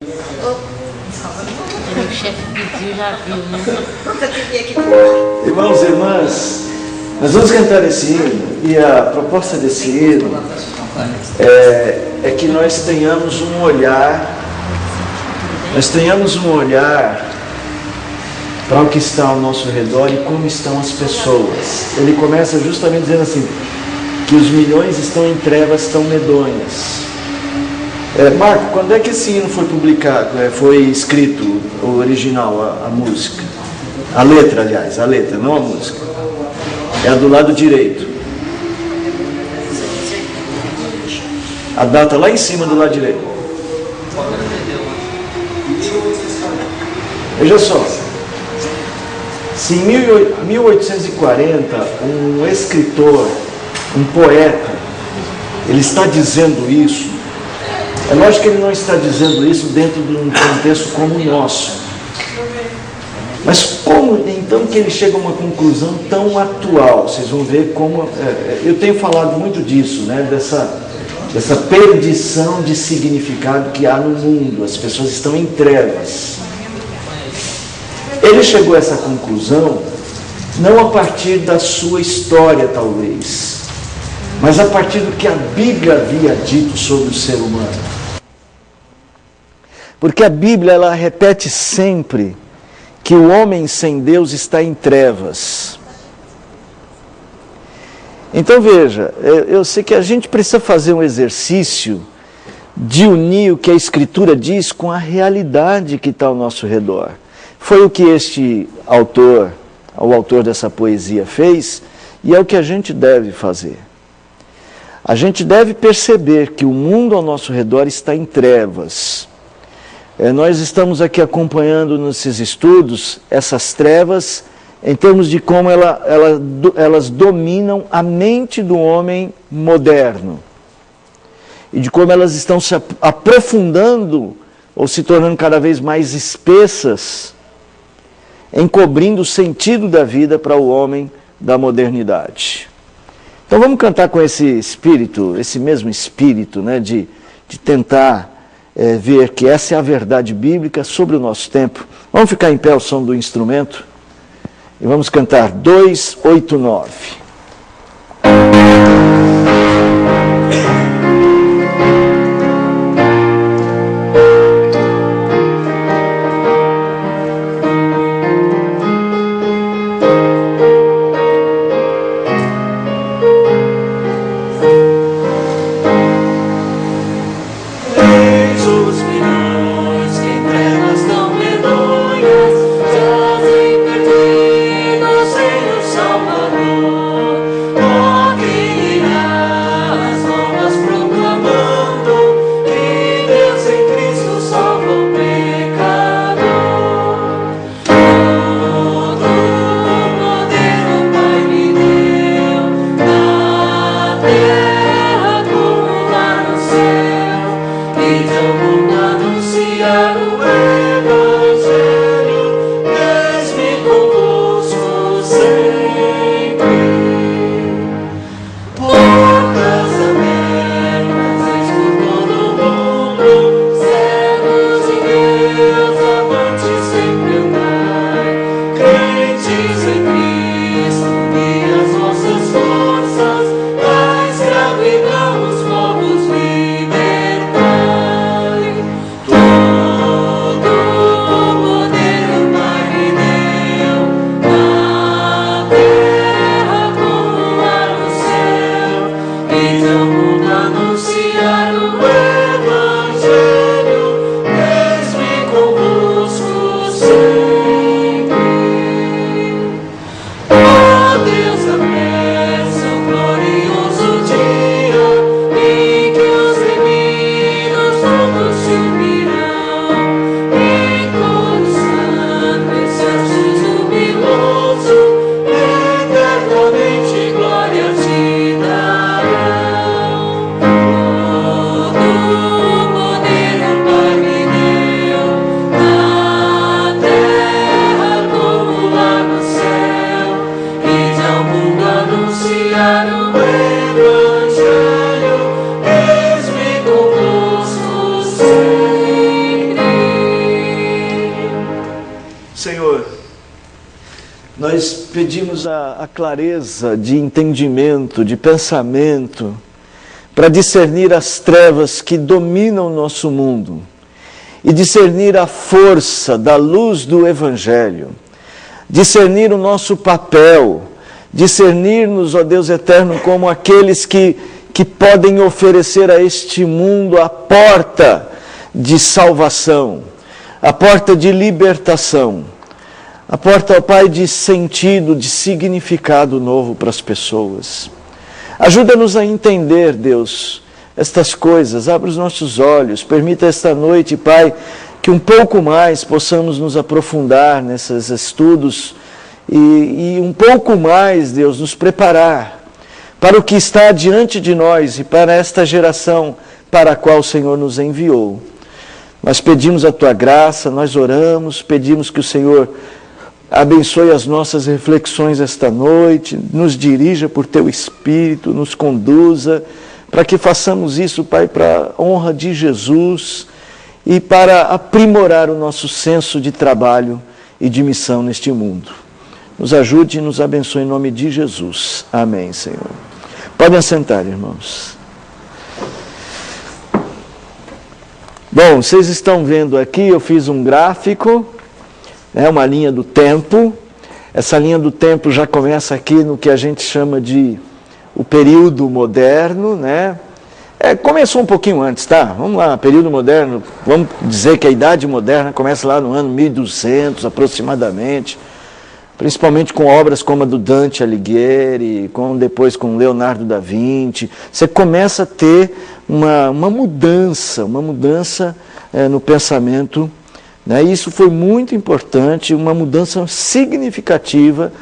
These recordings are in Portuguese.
O chefe pediu, já viu, né? Irmãos e irmãs, nós vamos cantar esse hino, e a proposta desse hino é que nós tenhamos um olhar, para o que está ao nosso redor e como estão as pessoas. Ele começa justamente dizendo assim, que os milhões estão em trevas tão medonhas. Marco, quando é que esse hino foi publicado, foi escrito, o original, a música? A letra, aliás, a letra, não a música. É a do lado direito. A data lá em cima do lado direito. Veja só. Se em 1840 um escritor, um poeta, ele está dizendo isso, é lógico que ele não está dizendo isso dentro de um contexto como o nosso. Mas como então que ele chega a uma conclusão tão atual? Vocês vão ver como... eu tenho falado muito disso, né? Dessa perdição de significado que há no mundo. As pessoas estão em trevas. Ele chegou a essa conclusão não a partir da sua história, talvez, mas a partir do que a Bíblia havia dito sobre o ser humano. Porque a Bíblia, ela repete sempre que o homem sem Deus está em trevas. Então veja, eu sei que a gente precisa fazer um exercício de unir o que a Escritura diz com a realidade que está ao nosso redor. Foi o que este autor, o autor dessa poesia fez, e é o que a gente deve fazer. A gente deve perceber que o mundo ao nosso redor está em trevas. Nós estamos aqui acompanhando nesses estudos essas trevas em termos de como elas dominam a mente do homem moderno. E de como elas estão se aprofundando ou se tornando cada vez mais espessas, encobrindo o sentido da vida para o homem da modernidade. Então vamos cantar com esse espírito, esse mesmo espírito, né, de tentar ver que essa é a verdade bíblica sobre o nosso tempo. Vamos ficar em pé ao som do instrumento e vamos cantar 289. Salvador. Nós pedimos a clareza de entendimento, de pensamento, para discernir as trevas que dominam o nosso mundo e discernir a força da luz do Evangelho, discernir o nosso papel, discernir-nos, ó Deus eterno, como aqueles que podem oferecer a este mundo a porta de salvação, a porta de libertação, a porta, ó Pai, de sentido, de significado novo para as pessoas. Ajuda-nos a entender, Deus, estas coisas, abre os nossos olhos, permita esta noite, Pai, que um pouco mais possamos nos aprofundar nesses estudos e um pouco mais, Deus, nos preparar para o que está diante de nós e para esta geração para a qual o Senhor nos enviou. Nós pedimos a Tua graça, nós oramos, pedimos que o Senhor abençoe as nossas reflexões esta noite, nos dirija por Teu Espírito, nos conduza, para que façamos isso, Pai, para a honra de Jesus e para aprimorar o nosso senso de trabalho e de missão neste mundo. Nos ajude e nos abençoe em nome de Jesus. Amém, Senhor. Podem assentar, irmãos. Bom, vocês estão vendo aqui, eu fiz um gráfico, uma linha do tempo. Essa linha do tempo já começa aqui no que a gente chama de o período moderno, né? Começou um pouquinho antes, tá? Vamos lá, período moderno, vamos dizer que a Idade Moderna começa lá no ano 1200 aproximadamente, principalmente com obras como a do Dante Alighieri, depois com Leonardo da Vinci. Você começa a ter uma mudança no pensamento, né? Isso foi muito importante, uma mudança significativa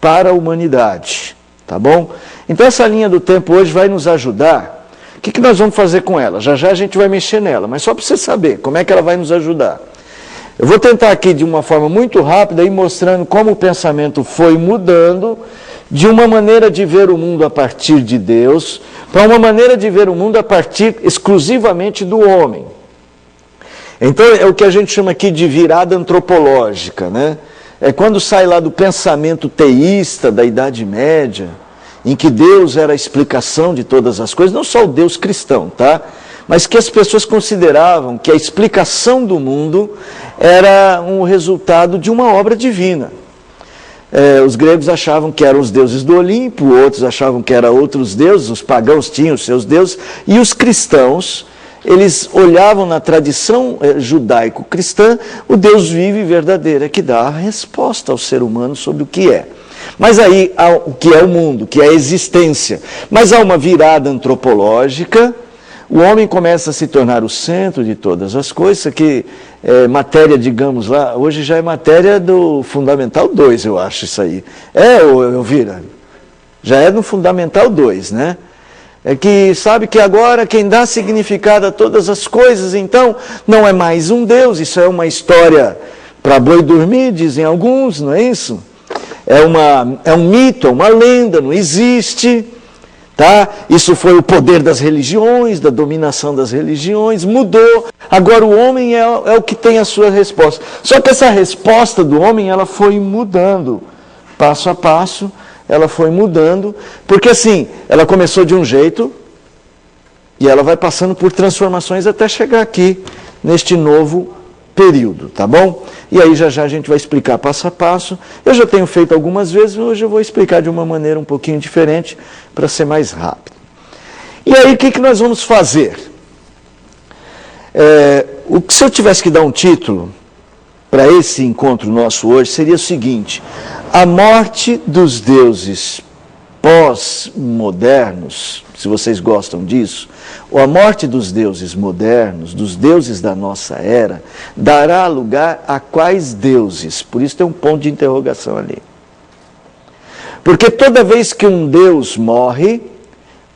para a humanidade, tá bom? Então essa linha do tempo hoje vai nos ajudar. O que nós vamos fazer com ela? Já já a gente vai mexer nela, mas só para você saber como é que ela vai nos ajudar. Eu vou tentar aqui de uma forma muito rápida ir mostrando como o pensamento foi mudando de uma maneira de ver o mundo a partir de Deus para uma maneira de ver o mundo a partir exclusivamente do homem. Então é o que a gente chama aqui de virada antropológica, né? É quando sai lá do pensamento teísta da Idade Média, em que Deus era a explicação de todas as coisas, não só o Deus cristão, tá? Mas que as pessoas consideravam que a explicação do mundo era um resultado de uma obra divina. Os gregos achavam que eram os deuses do Olimpo, outros achavam que eram outros deuses, os pagãos tinham os seus deuses, e os cristãos, eles olhavam na tradição judaico-cristã o Deus vivo e verdadeiro, que dá a resposta ao ser humano sobre o que é. Mas aí, o que é o mundo, o que é a existência. Mas há uma virada antropológica, o homem começa a se tornar o centro de todas as coisas. Isso aqui é matéria, digamos lá, hoje já é matéria do Fundamental 2, eu acho isso aí. Elvira? Já é no Fundamental 2, né? É que sabe que agora quem dá significado a todas as coisas, então, não é mais um Deus, isso é uma história para boi dormir, dizem alguns, não é isso? É um mito, é uma lenda, não existe, tá? Isso foi o poder das religiões, da dominação das religiões, mudou. Agora o homem é o que tem a sua resposta. Só que essa resposta do homem, ela foi mudando, passo a passo, ela foi mudando, porque assim, ela começou de um jeito, e ela vai passando por transformações até chegar aqui, neste novo período, tá bom? E aí já já a gente vai explicar passo a passo. Eu já tenho feito algumas vezes, hoje eu vou explicar de uma maneira um pouquinho diferente, para ser mais rápido. E aí o que nós vamos fazer? Se eu tivesse que dar um título para esse encontro nosso hoje, seria o seguinte: a morte dos deuses pós-modernos, se vocês gostam disso, ou a morte dos deuses modernos, dos deuses da nossa era, dará lugar a quais deuses? Por isso tem um ponto de interrogação ali. Porque toda vez que um deus morre,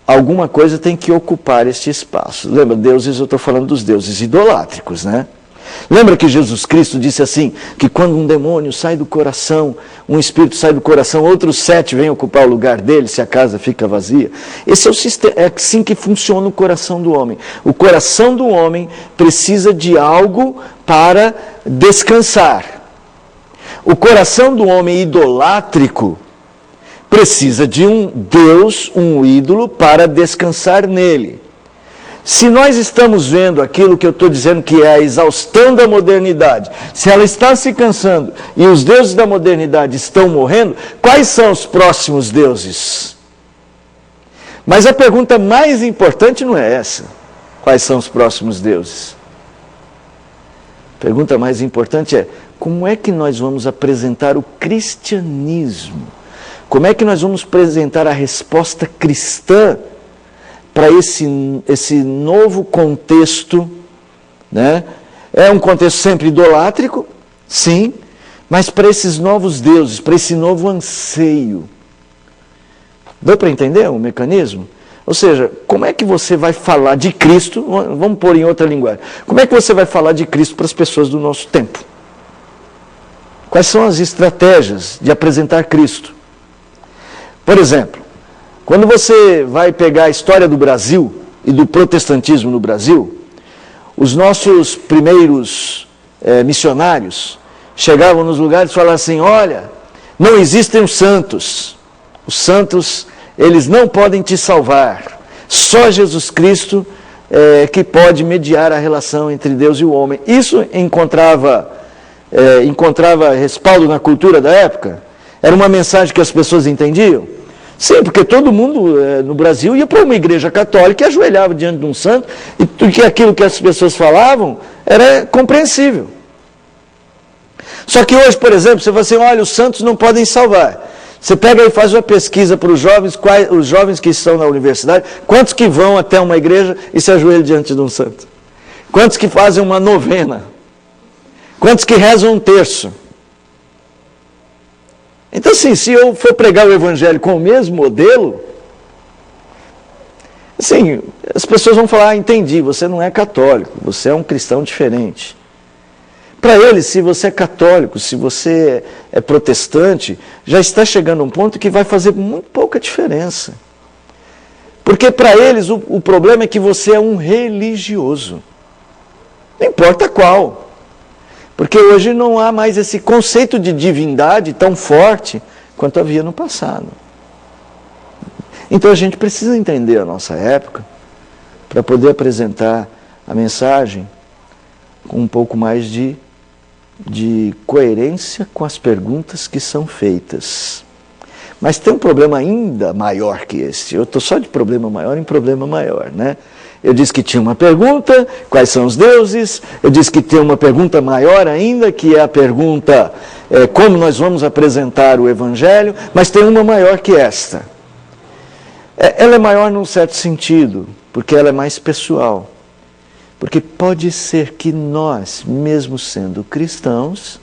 alguma coisa tem que ocupar este espaço. Lembra, deuses, eu estou falando dos deuses idolátricos, né? Lembra que Jesus Cristo disse assim, que quando um demônio sai do coração, um espírito sai do coração, outros 7 vêm ocupar o lugar dele, se a casa fica vazia? Esse é o sistema, é assim que funciona o coração do homem. O coração do homem precisa de algo para descansar. O coração do homem idolátrico precisa de um Deus, um ídolo, para descansar nele. Se nós estamos vendo aquilo que eu estou dizendo que é a exaustão da modernidade, se ela está se cansando e os deuses da modernidade estão morrendo, quais são os próximos deuses? Mas a pergunta mais importante não é essa. Quais são os próximos deuses? A pergunta mais importante é: como é que nós vamos apresentar o cristianismo? Como é que nós vamos apresentar a resposta cristã para esse novo contexto, né? É um contexto sempre idolátrico, sim, mas para esses novos deuses, para esse novo anseio. Deu para entender o mecanismo? Ou seja, como é que você vai falar de Cristo, vamos pôr em outra linguagem, como é que você vai falar de Cristo para as pessoas do nosso tempo? Quais são as estratégias de apresentar Cristo? Por exemplo, quando você vai pegar a história do Brasil e do protestantismo no Brasil, os nossos primeiros missionários chegavam nos lugares e falavam assim: olha, não existem os santos, eles não podem te salvar, só Jesus Cristo que pode mediar a relação entre Deus e o homem. Isso encontrava respaldo na cultura da época? Era uma mensagem que as pessoas entendiam? Sim, porque todo mundo no Brasil ia para uma igreja católica e ajoelhava diante de um santo, e porque aquilo que as pessoas falavam era compreensível. Só que hoje, por exemplo, você fala assim: olha, os santos não podem salvar. Você pega e faz uma pesquisa para os jovens que estão na universidade, quantos que vão até uma igreja e se ajoelham diante de um santo? Quantos que fazem uma novena? Quantos que rezam um terço? Então, assim, se eu for pregar o evangelho com o mesmo modelo, assim, as pessoas vão falar: entendi, você não é católico, você é um cristão diferente. Para eles, se você é católico, se você é protestante, já está chegando a um ponto que vai fazer muito pouca diferença. Porque para eles o problema é que você é um religioso. Não importa qual. Porque hoje não há mais esse conceito de divindade tão forte quanto havia no passado. Então a gente precisa entender a nossa época para poder apresentar a mensagem com um pouco mais de coerência com as perguntas que são feitas. Mas tem um problema ainda maior que esse. Eu estou só de problema maior em problema maior, né? Eu disse que tinha uma pergunta: quais são os deuses? Eu disse que tem uma pergunta maior ainda, que é a pergunta: como nós vamos apresentar o Evangelho? Mas tem uma maior que esta. Ela é maior num certo sentido, porque ela é mais pessoal. Porque pode ser que nós, mesmo sendo cristãos,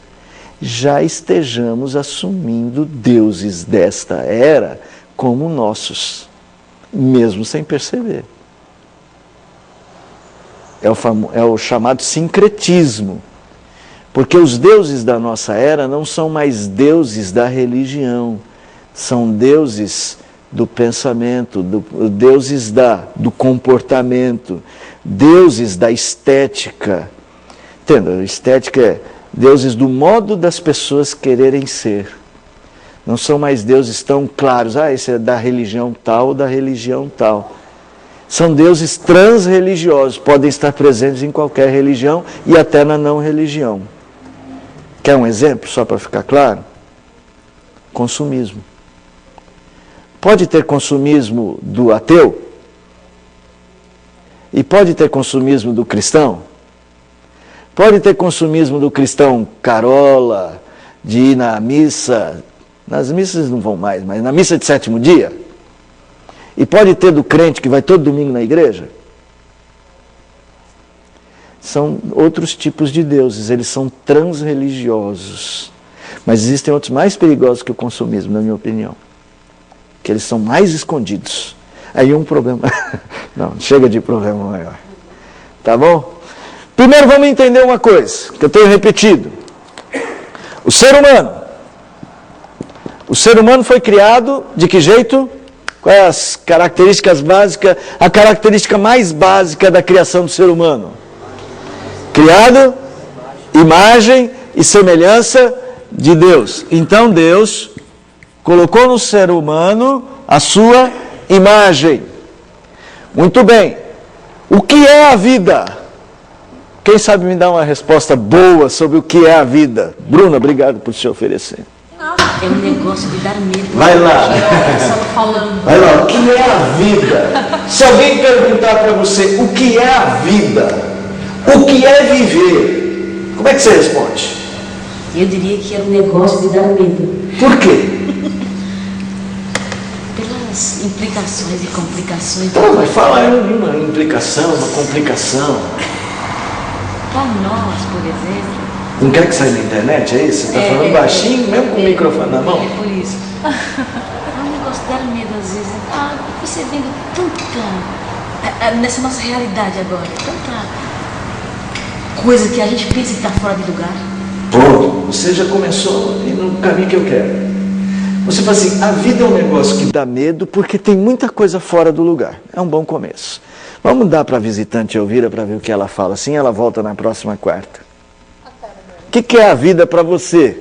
já estejamos assumindo deuses desta era como nossos, mesmo sem perceber. É o chamado sincretismo. Porque os deuses da nossa era não são mais deuses da religião, são deuses do pensamento, deuses do comportamento, deuses da estética. Entenda, a estética é deuses do modo das pessoas quererem ser. Não são mais deuses tão claros: esse é da religião tal ou da religião tal. São deuses transreligiosos, podem estar presentes em qualquer religião e até na não religião. Quer um exemplo, só para ficar claro? Consumismo. Pode ter consumismo do ateu? E pode ter consumismo do cristão? Pode ter consumismo do cristão carola, de ir na missa, nas missas não vão mais, mas na missa de sétimo dia? E pode ter do crente que vai todo domingo na igreja? São outros tipos de deuses, eles são transreligiosos. Mas existem outros mais perigosos que o consumismo, na minha opinião. Que eles são mais escondidos. Aí um problema... Não, chega de problema maior. Tá bom? Primeiro vamos entender uma coisa, que eu tenho repetido. O ser humano foi criado de que jeito? Quais as características básicas? A característica mais básica da criação do ser humano. Criado, imagem e semelhança de Deus. Então Deus colocou no ser humano a sua imagem. Muito bem. O que é a vida? Quem sabe me dar uma resposta boa sobre o que é a vida? Bruna, obrigado por se oferecer. É um negócio de dar medo. Vai lá. Falando. Vai lá, o que é a vida? Se alguém perguntar para você o que é a vida, o que é viver, como é que você responde? Eu diria que é um negócio de dar medo. Por quê? Pelas implicações e complicações. Pô, mas fala aí uma implicação, uma complicação. Para nós, por exemplo. Não quer que saia na internet, é isso? Você está falando baixinho, mesmo com o microfone na mão? É por isso. É um negócio de dar medo às vezes. Você vendo tanta. Nessa nossa realidade agora, tanta coisa que a gente pensa que está fora de lugar. Pronto, você já começou no caminho que eu quero. Você fala assim, a vida é um negócio que dá medo porque tem muita coisa fora do lugar. É um bom começo. Vamos dar para a visitante Elvira para ver o que ela fala. Assim ela volta na próxima quarta. O que é a vida para você?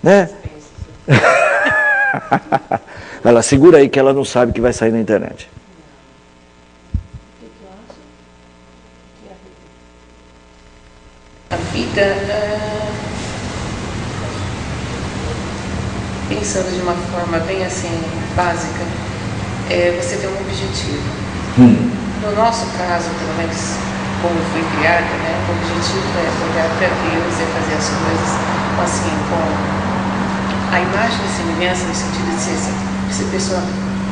Né? Ela segura aí que ela não sabe que vai sair na internet. A vida, pensando de uma forma bem assim, básica, você tem um objetivo. No nosso caso, pelo menos como foi criada, né, o objetivo é olhar para Deus e fazer as coisas assim, com a imagem e semelhança no sentido de ser pessoa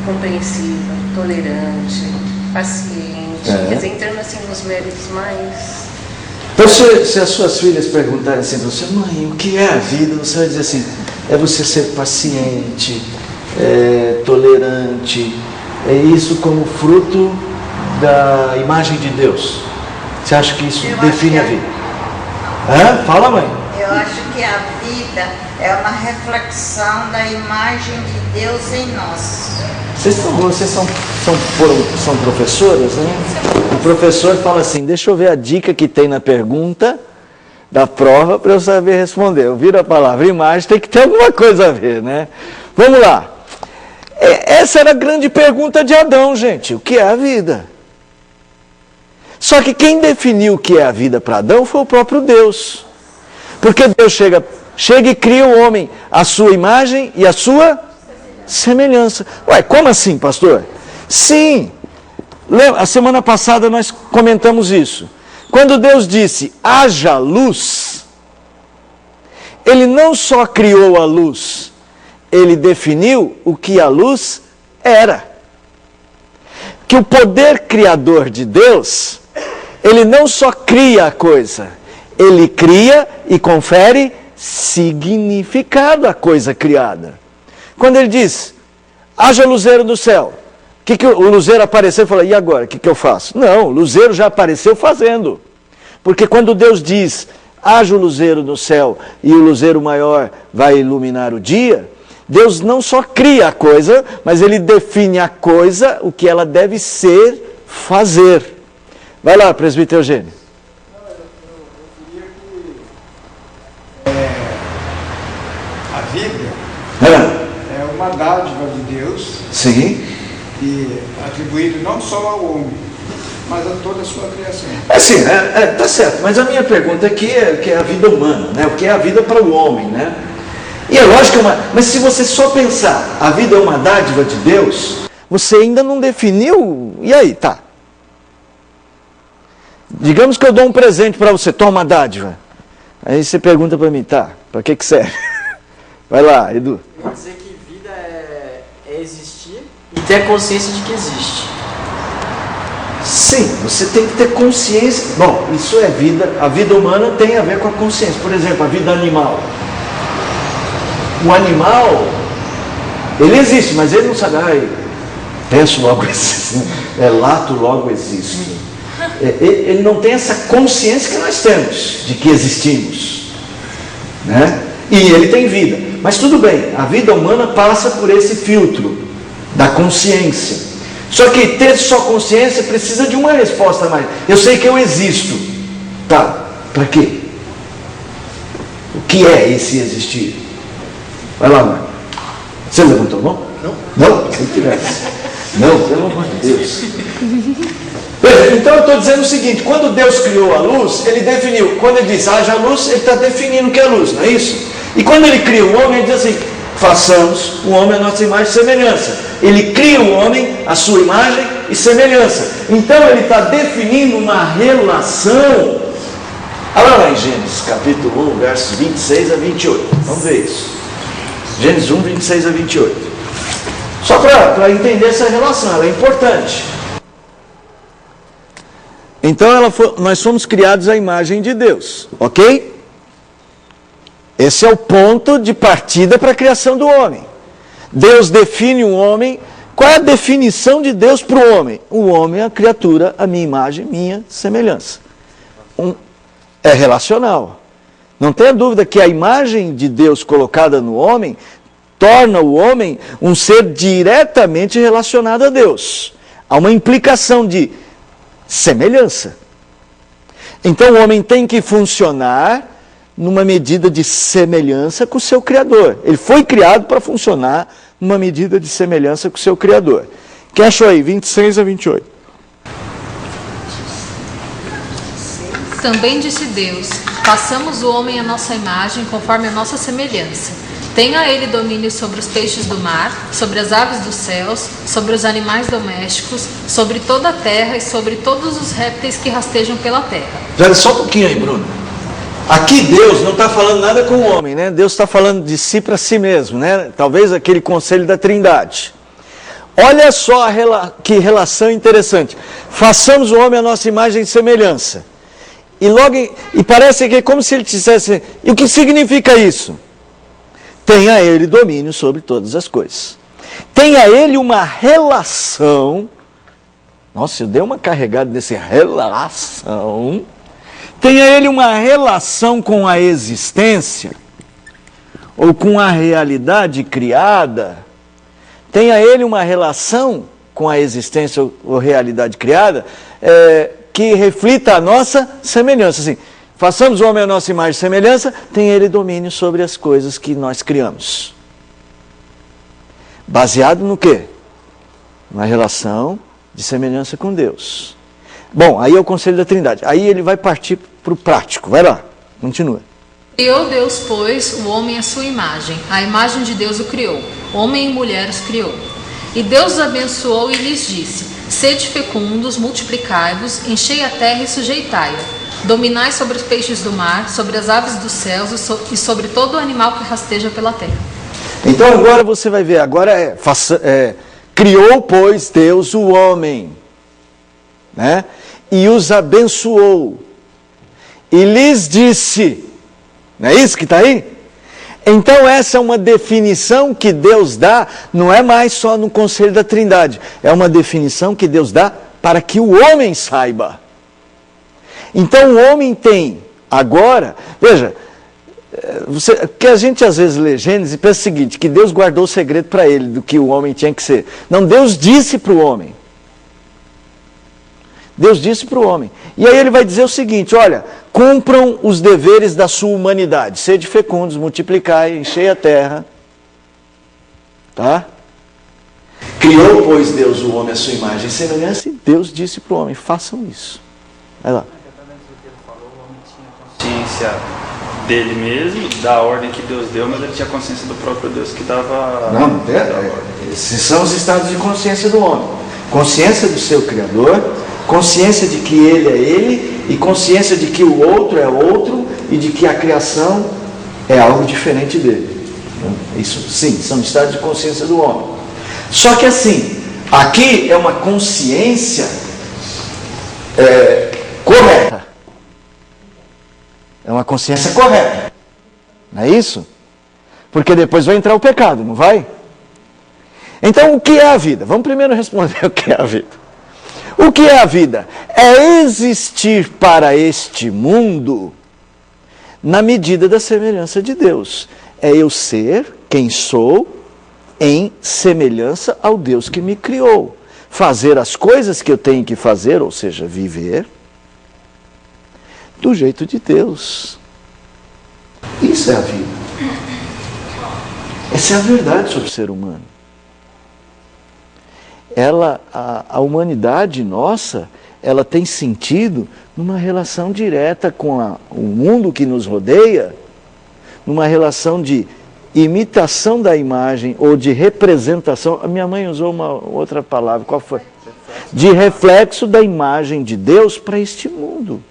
compreensiva, tolerante, paciente, quer dizer, entrando assim nos méritos mais... Então, se as suas filhas perguntarem assim para você, mãe, o que é a vida? Você vai dizer assim, é você ser paciente, tolerante, é isso como fruto da imagem de Deus. Você acha que isso define a vida? Fala, mãe. Eu acho que a vida é uma reflexão da imagem de Deus em nós. Vocês são professoras, né? O professor fala assim, deixa eu ver a dica que tem na pergunta da prova para eu saber responder. Eu viro a palavra imagem, tem que ter alguma coisa a ver, né? Vamos lá. Essa era a grande pergunta de Adão, gente. O que é a vida? Só que quem definiu o que é a vida para Adão foi o próprio Deus. Porque Deus chega e cria o homem à sua imagem e à sua semelhança. Ué, como assim, pastor? Sim, a semana passada nós comentamos isso. Quando Deus disse, haja luz, Ele não só criou a luz, Ele definiu o que a luz era. Que o poder criador de Deus, Ele não só cria a coisa, Ele cria e confere significado à coisa criada. Quando Ele diz, haja luzeiro no céu, o luzeiro apareceu e falou, e agora, o que eu faço? Não, o luzeiro já apareceu fazendo. Porque quando Deus diz, haja o luzeiro no céu e o luzeiro maior vai iluminar o dia, Deus não só cria a coisa, mas Ele define a coisa, o que ela deve ser, fazer. Vai lá, presbítero Eugênio. A vida é uma dádiva de Deus. Sim. E atribuído não só ao homem, mas a toda a sua criação. Sim, tá certo. Mas a minha pergunta aqui que é a vida humana, né? O que é a vida para o homem, né? E é lógico, mas se você só pensar, a vida é uma dádiva de Deus, você ainda não definiu, e aí, tá? Digamos que eu dou um presente para você, toma uma dádiva. Aí você pergunta para mim, tá, para que serve? Vai lá, Edu. Eu vou dizer que vida é existir e ter consciência de que existe. Sim, você tem que ter consciência. Bom, isso é vida, a vida humana tem a ver com a consciência. Por exemplo, a vida animal. O animal, ele existe, mas ele não sabe, penso logo existo, lato logo existo. Ele não tem essa consciência que nós temos, de que existimos, né? E ele tem vida, mas tudo bem, a vida humana passa por esse filtro da consciência. Só que ter só consciência precisa de uma resposta a mais. Eu sei que eu existo, tá, para quê? O que que é esse existir? Vai lá, Marco. Você levantou a mão? Não. Não? Se tivesse. Não, pelo amor de Deus. Veja, então eu estou dizendo o seguinte, quando Deus criou a luz, Ele definiu, quando Ele diz haja luz, Ele está definindo o que é luz, não é isso? E quando Ele cria o homem, Ele diz assim, façamos o homem a nossa imagem e semelhança. Ele cria o homem a sua imagem e semelhança. Então Ele está definindo uma relação. Olha lá em Gênesis capítulo 1, versos 26 a 28. Vamos ver isso. Gênesis 1, 26 a 28. Só para entender essa relação, ela é importante. Então nós fomos criados à imagem de Deus, ok? Esse é o ponto de partida para a criação do homem. Deus define o homem. Qual é a definição de Deus para o homem? O homem é a criatura, a minha imagem, minha semelhança. É relacional. Não tenha dúvida que a imagem de Deus colocada no homem torna o homem um ser diretamente relacionado a Deus. Há uma implicação de semelhança. Então o homem tem que funcionar numa medida de semelhança com o seu Criador. Ele foi criado para funcionar numa medida de semelhança com o seu Criador. Quem achou aí? 26 a 28. Também disse Deus, façamos o homem à nossa imagem, conforme a nossa semelhança. Tenha ele domínio sobre os peixes do mar, sobre as aves dos céus, sobre os animais domésticos, sobre toda a terra e sobre todos os répteis que rastejam pela terra. Espera só um pouquinho aí, Bruno. Aqui Deus não está falando nada com o homem, né? Deus está falando de si para si mesmo, né? Talvez aquele conselho da Trindade. Olha só que relação interessante. Façamos o homem à nossa imagem e semelhança. E parece que é como se ele dissesse, e o que significa isso? Tenha ele domínio sobre todas as coisas. Tenha ele uma relação. Nossa, eu dei uma carregada desse relação. Tenha ele uma relação com a existência, ou com a realidade criada. Tenha ele uma relação com a existência ou realidade criada, que reflita a nossa semelhança. Assim, façamos o homem a nossa imagem e semelhança, tem ele domínio sobre as coisas que nós criamos. Baseado no quê? Na relação de semelhança com Deus. Bom, aí é o conselho da Trindade. Aí ele vai partir para o prático. Vai lá, continua. Criou Deus, pois, o homem à sua imagem. A imagem de Deus o criou. Homem e mulher os criou. E Deus os abençoou e lhes disse, sede fecundos, multiplicai-vos, enchei a terra e sujeitai-a. Dominai sobre os peixes do mar, sobre as aves dos céus e sobre todo o animal que rasteja pela terra. Então agora você vai ver, agora criou, pois, Deus o homem, né? E os abençoou. E lhes disse, não é isso que está aí? Então essa é uma definição que Deus dá, não é mais só no conselho da Trindade, é uma definição que Deus dá para que o homem saiba. Então o homem tem agora, veja, que a gente às vezes lê Gênesis e pensa o seguinte, que Deus guardou o segredo para ele do que o homem tinha que ser. Não, Deus disse para o homem. Deus disse para o homem. E aí ele vai dizer o seguinte, olha, cumpram os deveres da sua humanidade. Sede fecundos, multiplicai, enchei a terra. Tá? Criou, pois, Deus o homem à sua imagem e semelhança, e Deus disse para o homem, façam isso. Vai lá. Consciência dele mesmo, da ordem que Deus deu, mas ele tinha consciência do próprio Deus que dava... Não tem. Esses são os estados de consciência do homem. Consciência do seu Criador, consciência de que ele é ele, e consciência de que o outro é outro, e de que a criação é algo diferente dele. Isso sim, são estados de consciência do homem. Só que assim, aqui é uma consciência correta. É uma consciência correta. Não é isso? Porque depois vai entrar o pecado, não vai? Então, o que é a vida? Vamos primeiro responder o que é a vida. O que é a vida? É existir para este mundo na medida da semelhança de Deus. É eu ser quem sou em semelhança ao Deus que me criou. Fazer as coisas que eu tenho que fazer, ou seja, viver do jeito de Deus. Isso Isso é a vida. Essa é a verdade sobre o ser humano. A humanidade nossa, ela tem sentido numa relação direta com o mundo que nos rodeia, numa relação de imitação da imagem ou de representação. A minha mãe usou uma outra palavra, qual foi? De reflexo da imagem de Deus para este mundo.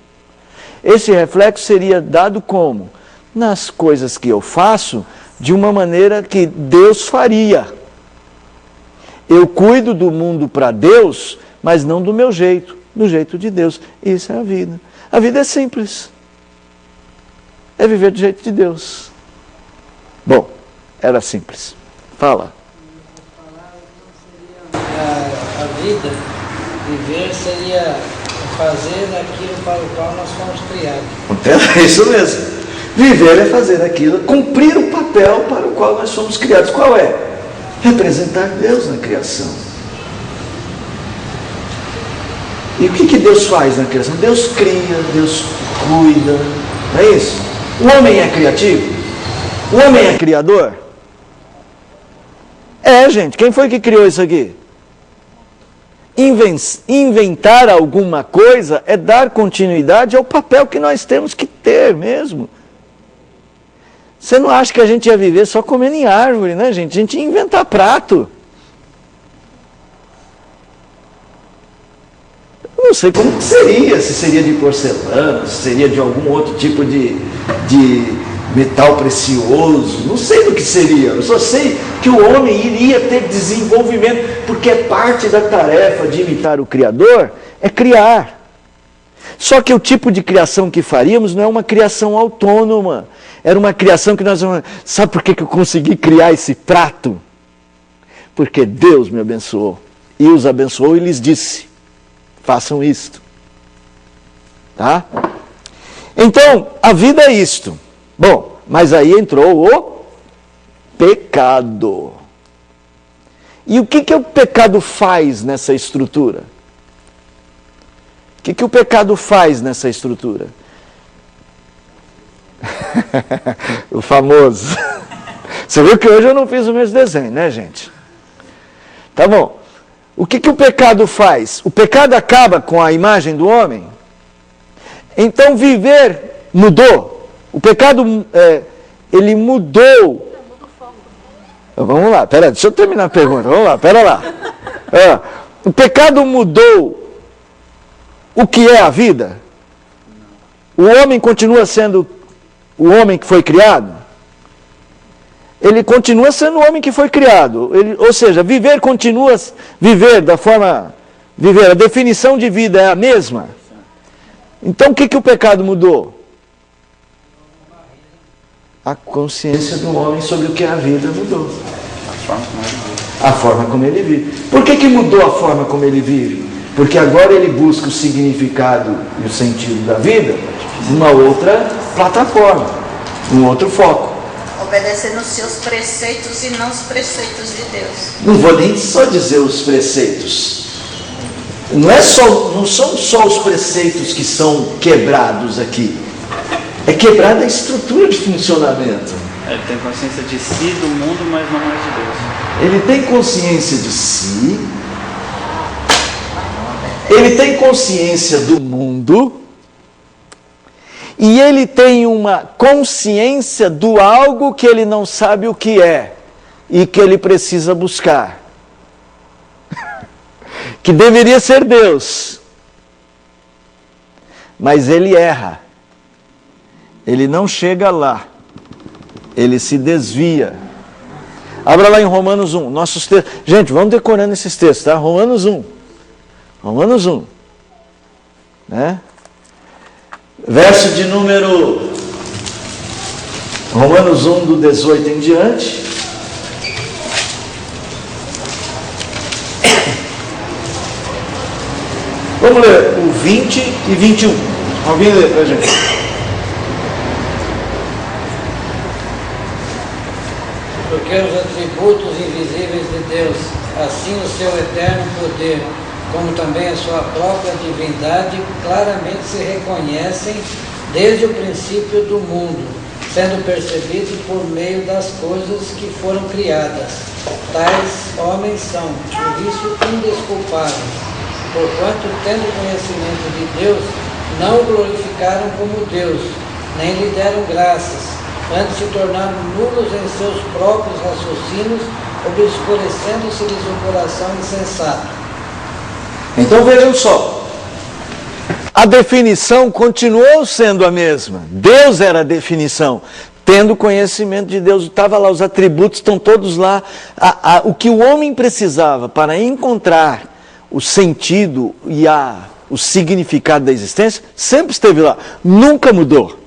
Esse reflexo seria dado como? Nas coisas que eu faço, de uma maneira que Deus faria. Eu cuido do mundo para Deus, mas não do meu jeito, do jeito de Deus. Isso é a vida. A vida é simples. É viver do jeito de Deus. Bom, era simples. Fala. A vida, viver, seria fazer aquilo para o qual nós fomos criados. É isso mesmo. Viver é fazer aquilo, cumprir o papel para o qual nós fomos criados. Qual é? Representar Deus na criação. E o que Deus faz na criação? Deus cria, Deus cuida. Não é isso? O homem é criativo? O homem é criador? É, gente. Quem foi que criou isso aqui? Inventar alguma coisa é dar continuidade ao papel que nós temos que ter mesmo. Você não acha que a gente ia viver só comendo em árvore, né, gente? A gente ia inventar prato. Eu não sei como que seria, se seria de porcelana, se seria de algum outro tipo de metal precioso. Não sei do que seria. Eu só sei que o homem iria ter desenvolvimento, porque é parte da tarefa de imitar o Criador, é criar. Só que o tipo de criação que faríamos não é uma criação autônoma. Era uma criação que nós vamos... Sabe por que eu consegui criar esse prato? Porque Deus me abençoou. E os abençoou e lhes disse: façam isto. Tá? Então, a vida é isto. Bom, mas aí entrou o pecado. E o que o pecado faz nessa estrutura? O que o pecado faz nessa estrutura? O famoso. Você viu que hoje eu não fiz o mesmo desenho, né, gente? Tá bom. O que o pecado faz? O pecado acaba com a imagem do homem? Então viver mudou. O pecado, ele mudou. Vamos lá, pera, deixa eu terminar a pergunta. Vamos lá, pera lá. O pecado mudou o que é a vida? O homem continua sendo o homem que foi criado? Ele continua sendo o homem que foi criado. Ou seja, viver continua, viver da forma, viver, a definição de vida é a mesma. Então o que o pecado mudou? A consciência do homem sobre o que é a vida mudou. A forma como ele vive. Por que mudou a forma como ele vive? Porque agora ele busca o significado e o sentido da vida numa outra plataforma, num outro foco. Obedecendo os seus preceitos e não os preceitos de Deus. Não vou nem só dizer os preceitos. Não são só os preceitos que são quebrados aqui. É quebrada a estrutura de funcionamento. Ele tem consciência de si, do mundo, mas não mais de Deus. Ele tem consciência de si. Ele tem consciência do mundo. E ele tem uma consciência do algo que ele não sabe o que é e que ele precisa buscar. Que deveria ser Deus. Mas ele erra. Ele não chega lá. Ele se desvia. Abra lá em Romanos 1. Nossos textos. Gente, vamos decorando esses textos, tá? Romanos 1. Romanos 1. Né? Verso de número... Romanos 1, do 18 em diante. Vamos ler o 20 e 21. Alguém lê para a gente? Porque os atributos invisíveis de Deus, assim o seu eterno poder, como também a sua própria divindade, claramente se reconhecem desde o princípio do mundo, sendo percebido por meio das coisas que foram criadas. Tais homens são, por isso, indesculpáveis, porquanto, tendo conhecimento de Deus, não o glorificaram como Deus, nem lhe deram graças, antes se tornaram nulos em seus próprios raciocínios, obscurecendo-se-lhes o coração insensato. Então vejam só, a definição continuou sendo a mesma. Deus era a definição. Tendo conhecimento de Deus, estava lá, os atributos estão todos lá. O que o homem precisava para encontrar o sentido e o significado da existência, sempre esteve lá, nunca mudou.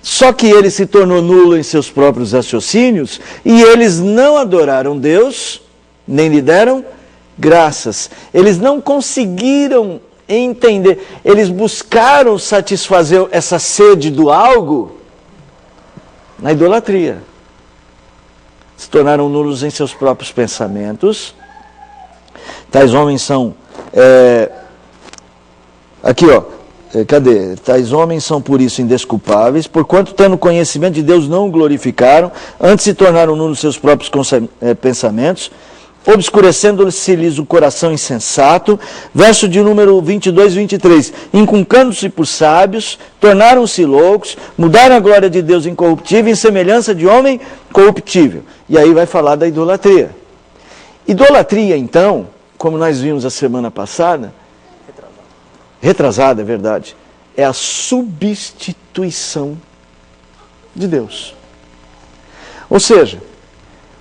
Só que ele se tornou nulo em seus próprios raciocínios e eles não adoraram Deus, nem lhe deram graças. Eles não conseguiram entender, eles buscaram satisfazer essa sede do algo na idolatria. Se tornaram nulos em seus próprios pensamentos. Tais homens são... Tais homens são por isso indesculpáveis, porquanto tendo conhecimento de Deus não o glorificaram, antes se tornaram nulos seus próprios pensamentos, obscurecendo-se-lhes o coração insensato. Verso de número 22 e 23. Inculcando-se por sábios, tornaram-se loucos, mudaram a glória de Deus incorruptível em semelhança de homem corruptível. E aí vai falar da idolatria. Idolatria, então, como nós vimos a semana passada, retrasada, é verdade, é a substituição de Deus. Ou seja,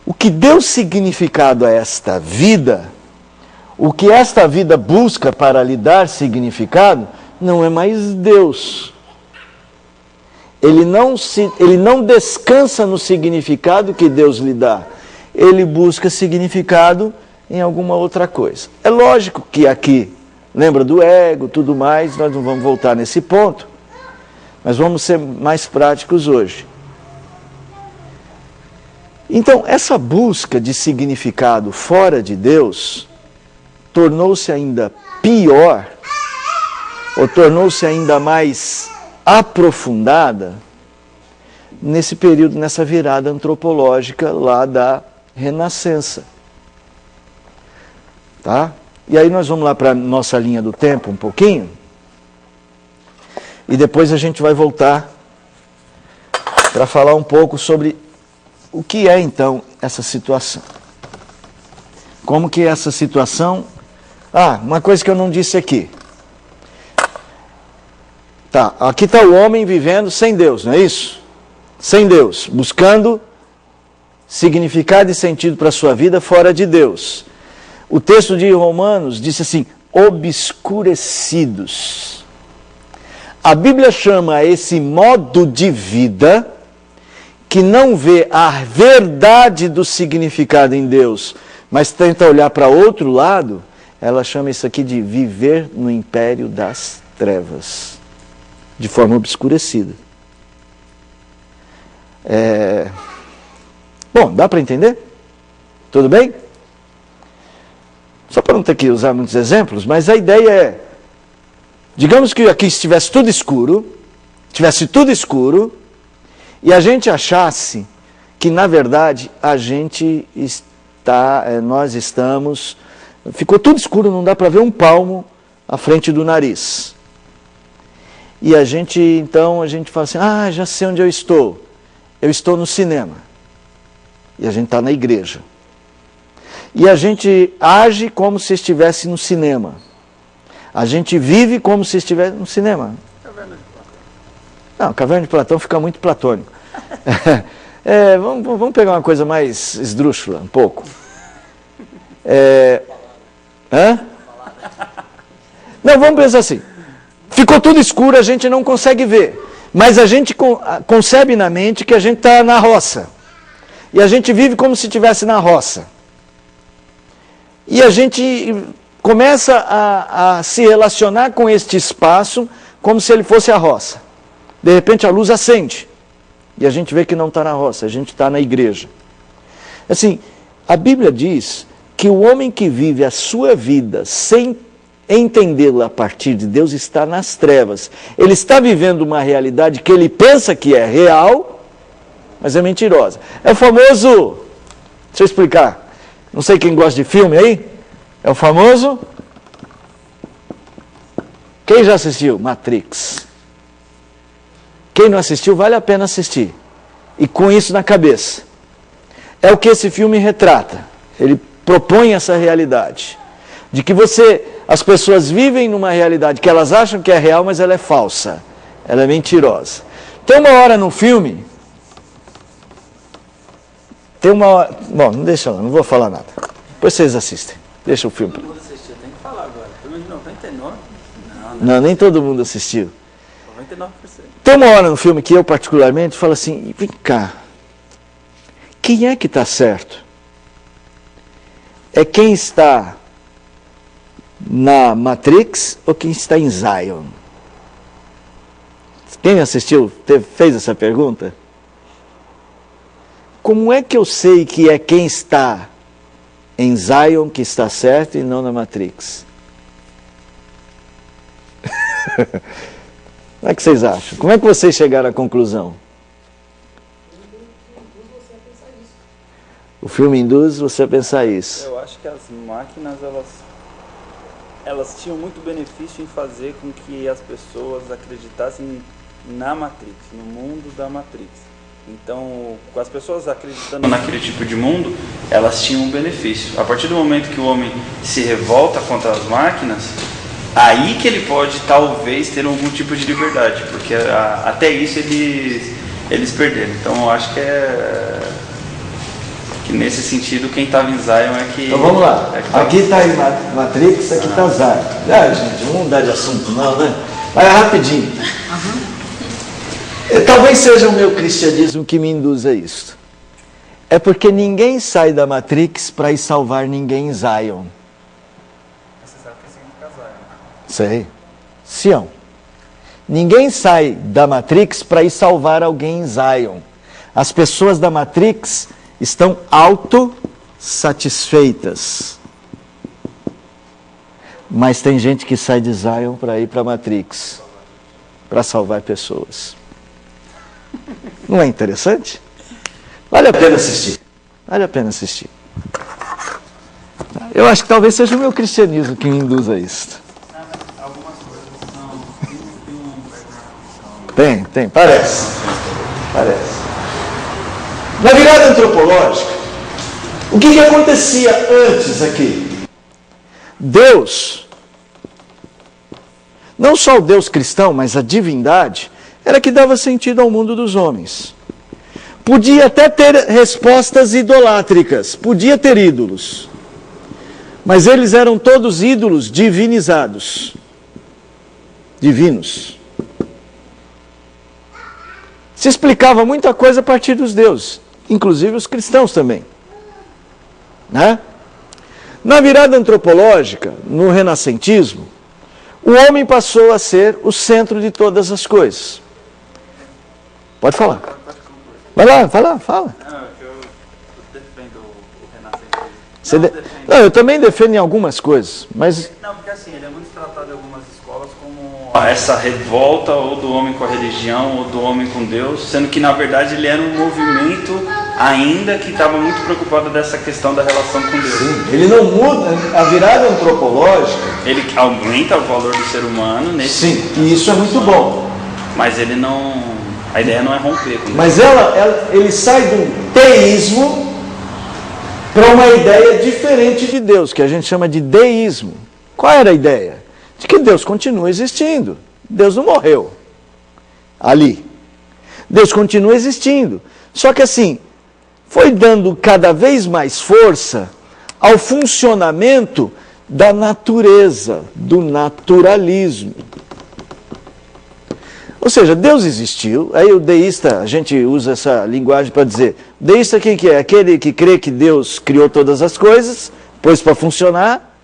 o que deu significado a esta vida, o que esta vida busca para lhe dar significado, não é mais Deus. Ele não descansa no significado que Deus lhe dá. Ele busca significado em alguma outra coisa. É lógico que aqui, lembra do ego, tudo mais, nós não vamos voltar nesse ponto, mas vamos ser mais práticos hoje. Então, essa busca de significado fora de Deus tornou-se ainda pior, ou tornou-se ainda mais aprofundada nesse período, nessa virada antropológica lá da Renascença. Tá? E aí nós vamos lá para a nossa linha do tempo um pouquinho, e depois a gente vai voltar para falar um pouco sobre o que é, então, essa situação? Como que é essa situação... uma coisa que eu não disse aqui. Tá, aqui está o homem vivendo sem Deus, não é isso? Sem Deus, buscando significado e sentido para a sua vida fora de Deus. O texto de Romanos disse assim, obscurecidos. A Bíblia chama esse modo de vida que não vê a verdade do significado em Deus, mas tenta olhar para outro lado, ela chama isso aqui de viver no império das trevas, de forma obscurecida. Bom, dá para entender? Tudo bem? Só para não ter que usar muitos exemplos, mas a ideia é, digamos que aqui estivesse tudo escuro, e a gente achasse que, na verdade, nós estamos... Ficou tudo escuro, não dá para ver um palmo à frente do nariz. E a gente fala assim, já sei onde eu estou. Eu estou no cinema. E a gente está na igreja. E a gente age como se estivesse no cinema. A gente vive como se estivesse no cinema. Não, Caverna de Platão fica muito platônico. Vamos pegar uma coisa mais esdrúxula, um pouco. Não, vamos pensar assim. Ficou tudo escuro, a gente não consegue ver. Mas a gente concebe na mente que a gente está na roça. E a gente vive como se estivesse na roça. E a gente começa a se relacionar com este espaço como se ele fosse a roça. De repente a luz acende. E a gente vê que não está na roça, a gente está na igreja. Assim, a Bíblia diz que o homem que vive a sua vida sem entendê-la a partir de Deus está nas trevas. Ele está vivendo uma realidade que ele pensa que é real, mas é mentirosa. É o famoso, deixa eu explicar, não sei quem gosta de filme aí, é o famoso, quem já assistiu? Matrix. Quem não assistiu, vale a pena assistir. E com isso na cabeça. É o que esse filme retrata. Ele propõe essa realidade. De que as pessoas vivem numa realidade que elas acham que é real, mas ela é falsa. Ela é mentirosa. Tem uma hora no filme... Bom, não deixa lá, não vou falar nada. Depois vocês assistem. Deixa o filme. Todo mundo assistiu, tem que falar agora. Filme de 99? Não, nem todo mundo assistiu. 99%. Tem uma hora no filme que eu particularmente falo assim, vem cá, quem é que está certo? É quem está na Matrix ou quem está em Zion? Quem assistiu, fez essa pergunta? Como é que eu sei que é quem está em Zion que está certo e não na Matrix? Como é que vocês acham? Como é que vocês chegaram à conclusão? O filme induz você a pensar isso. Eu acho que as máquinas, elas tinham muito benefício em fazer com que as pessoas acreditassem na Matrix, no mundo da Matrix. Então, com as pessoas acreditando naquele tipo de mundo, elas tinham um benefício. A partir do momento que o homem se revolta contra as máquinas, aí que ele pode talvez ter algum tipo de liberdade, porque até isso eles perderam. Então eu acho que nesse sentido quem estava em Zion é que... Então vamos lá, aqui está em Matrix, aqui está Zion. Gente, vamos mudar de assunto não, né? Vai rapidinho. Talvez seja o meu cristianismo que me induz a isso. É porque ninguém sai da Matrix para ir salvar ninguém em Zion. Você sabe o que significa Zion? Sei. Sião. Ninguém sai da Matrix para ir salvar alguém em Zion. As pessoas da Matrix estão autossatisfeitas. Mas tem gente que sai de Zion para ir para a Matrix, para salvar pessoas. Não é interessante? Vale a pena assistir. Vale a pena assistir. Eu acho que talvez seja o meu cristianismo que me induz a isso. Tem, parece. Na virada antropológica, o que acontecia antes aqui? Deus, não só o Deus cristão, mas a divindade, era que dava sentido ao mundo dos homens. Podia até ter respostas idolátricas, podia ter ídolos, mas eles eram todos ídolos divinizados, divinos. Se explicava muita coisa a partir dos deuses, inclusive os cristãos também. Né? Na virada antropológica, no renascentismo, o homem passou a ser o centro de todas as coisas. Pode falar. Vai lá, fala. Não, eu defendo o renascentismo. Não, eu também defendo em algumas coisas, mas... Não, porque assim, ele é muito tratado em algumas escolas como essa revolta ou do homem com a religião ou do homem com Deus, sendo que na verdade ele era um movimento ainda que estava muito preocupado dessa questão da relação com Deus. Sim, ele não muda, a virada antropológica... Ele aumenta o valor do ser humano nesse... Sim, e isso é muito bom. Mas ele não... A ideia não é romper com Deus. Mas ele sai do teísmo para uma ideia diferente de Deus, que a gente chama de deísmo. Qual era a ideia? De que Deus continua existindo. Deus não morreu ali. Deus continua existindo. Só que assim, foi dando cada vez mais força ao funcionamento da natureza, do naturalismo. Ou seja, Deus existiu, aí o deísta, a gente usa essa linguagem para dizer, deísta quem que é? Aquele que crê que Deus criou todas as coisas, pôs para funcionar,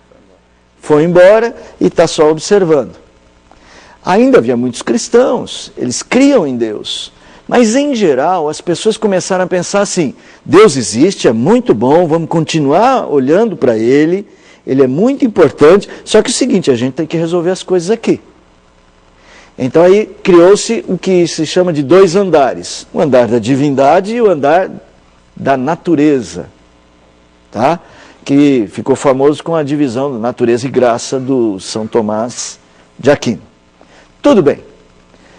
foi embora e está só observando. Ainda havia muitos cristãos, eles criam em Deus, mas em geral as pessoas começaram a pensar assim, Deus existe, é muito bom, vamos continuar olhando para Ele é muito importante, só que é o seguinte, a gente tem que resolver as coisas aqui. Então aí criou-se o que se chama de 2 andares. O andar da divindade e o andar da natureza. Tá? Que ficou famoso com a divisão de natureza e graça do São Tomás de Aquino. Tudo bem.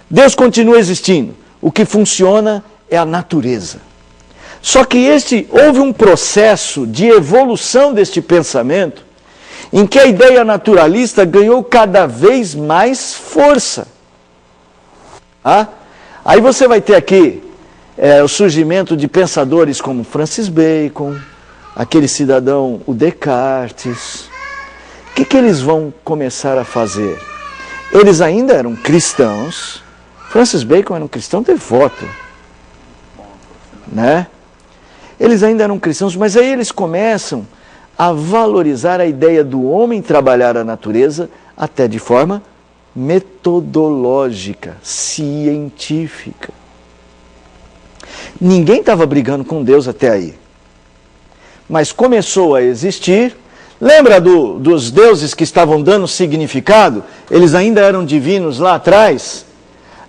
Deus continua existindo. O que funciona é a natureza. Só que houve um processo de evolução deste pensamento em que a ideia naturalista ganhou cada vez mais força. Aí você vai ter aqui o surgimento de pensadores como Francis Bacon, aquele cidadão, o Descartes. O que eles vão começar a fazer? Eles ainda eram cristãos. Francis Bacon era um cristão devoto, né? Eles ainda eram cristãos, mas aí eles começam a valorizar a ideia do homem trabalhar a natureza até de forma metodológica, científica. Ninguém estava brigando com Deus até aí. Mas começou a existir. Lembra dos deuses que estavam dando significado? Eles ainda eram divinos lá atrás.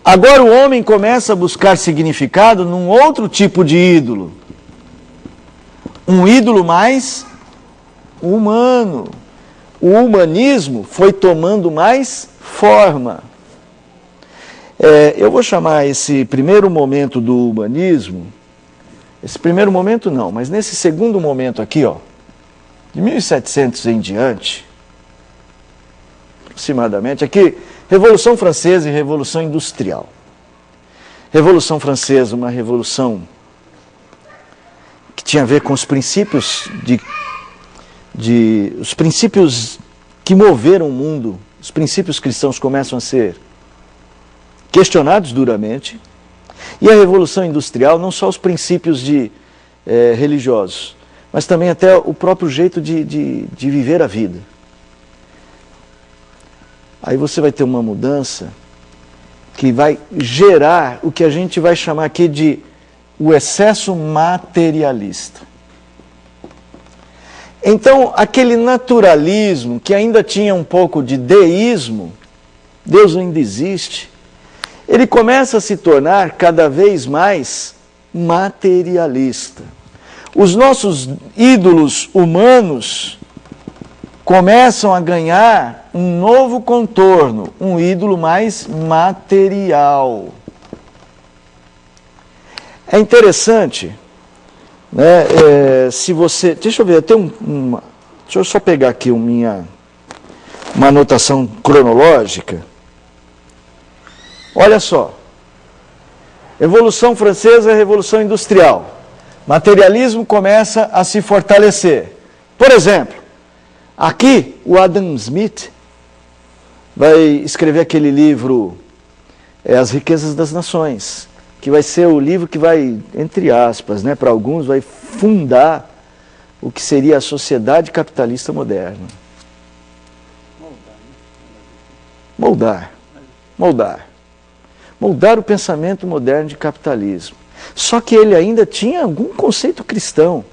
Agora o homem começa a buscar significado num outro tipo de ídolo. Um ídolo mais humano. O humanismo foi tomando mais forma. Eu vou chamar esse primeiro momento do humanismo, esse primeiro momento não, mas nesse segundo momento aqui, de 1700 em diante, aproximadamente, aqui, Revolução Francesa e Revolução Industrial. Revolução Francesa, uma revolução que tinha a ver com os princípios os princípios que moveram o mundo. Os princípios cristãos começam a ser questionados duramente. E a Revolução Industrial, não só os princípios religiosos, mas também até o próprio jeito de viver a vida. Aí você vai ter uma mudança que vai gerar o que a gente vai chamar aqui de o excesso materialista. Então, aquele naturalismo que ainda tinha um pouco de deísmo, Deus ainda existe, ele começa a se tornar cada vez mais materialista. Os nossos ídolos humanos começam a ganhar um novo contorno, um ídolo mais material. É interessante, né? Se você, deixa eu ver, deixa eu só pegar aqui uma anotação cronológica. Olha só, Revolução Francesa e Revolução Industrial. Materialismo começa a se fortalecer. Por exemplo, aqui o Adam Smith vai escrever aquele livro As Riquezas das Nações, que vai ser o livro que vai, entre aspas, né, para alguns, vai fundar o que seria a sociedade capitalista moderna. Moldar o pensamento moderno de capitalismo. Só que ele ainda tinha algum conceito cristão.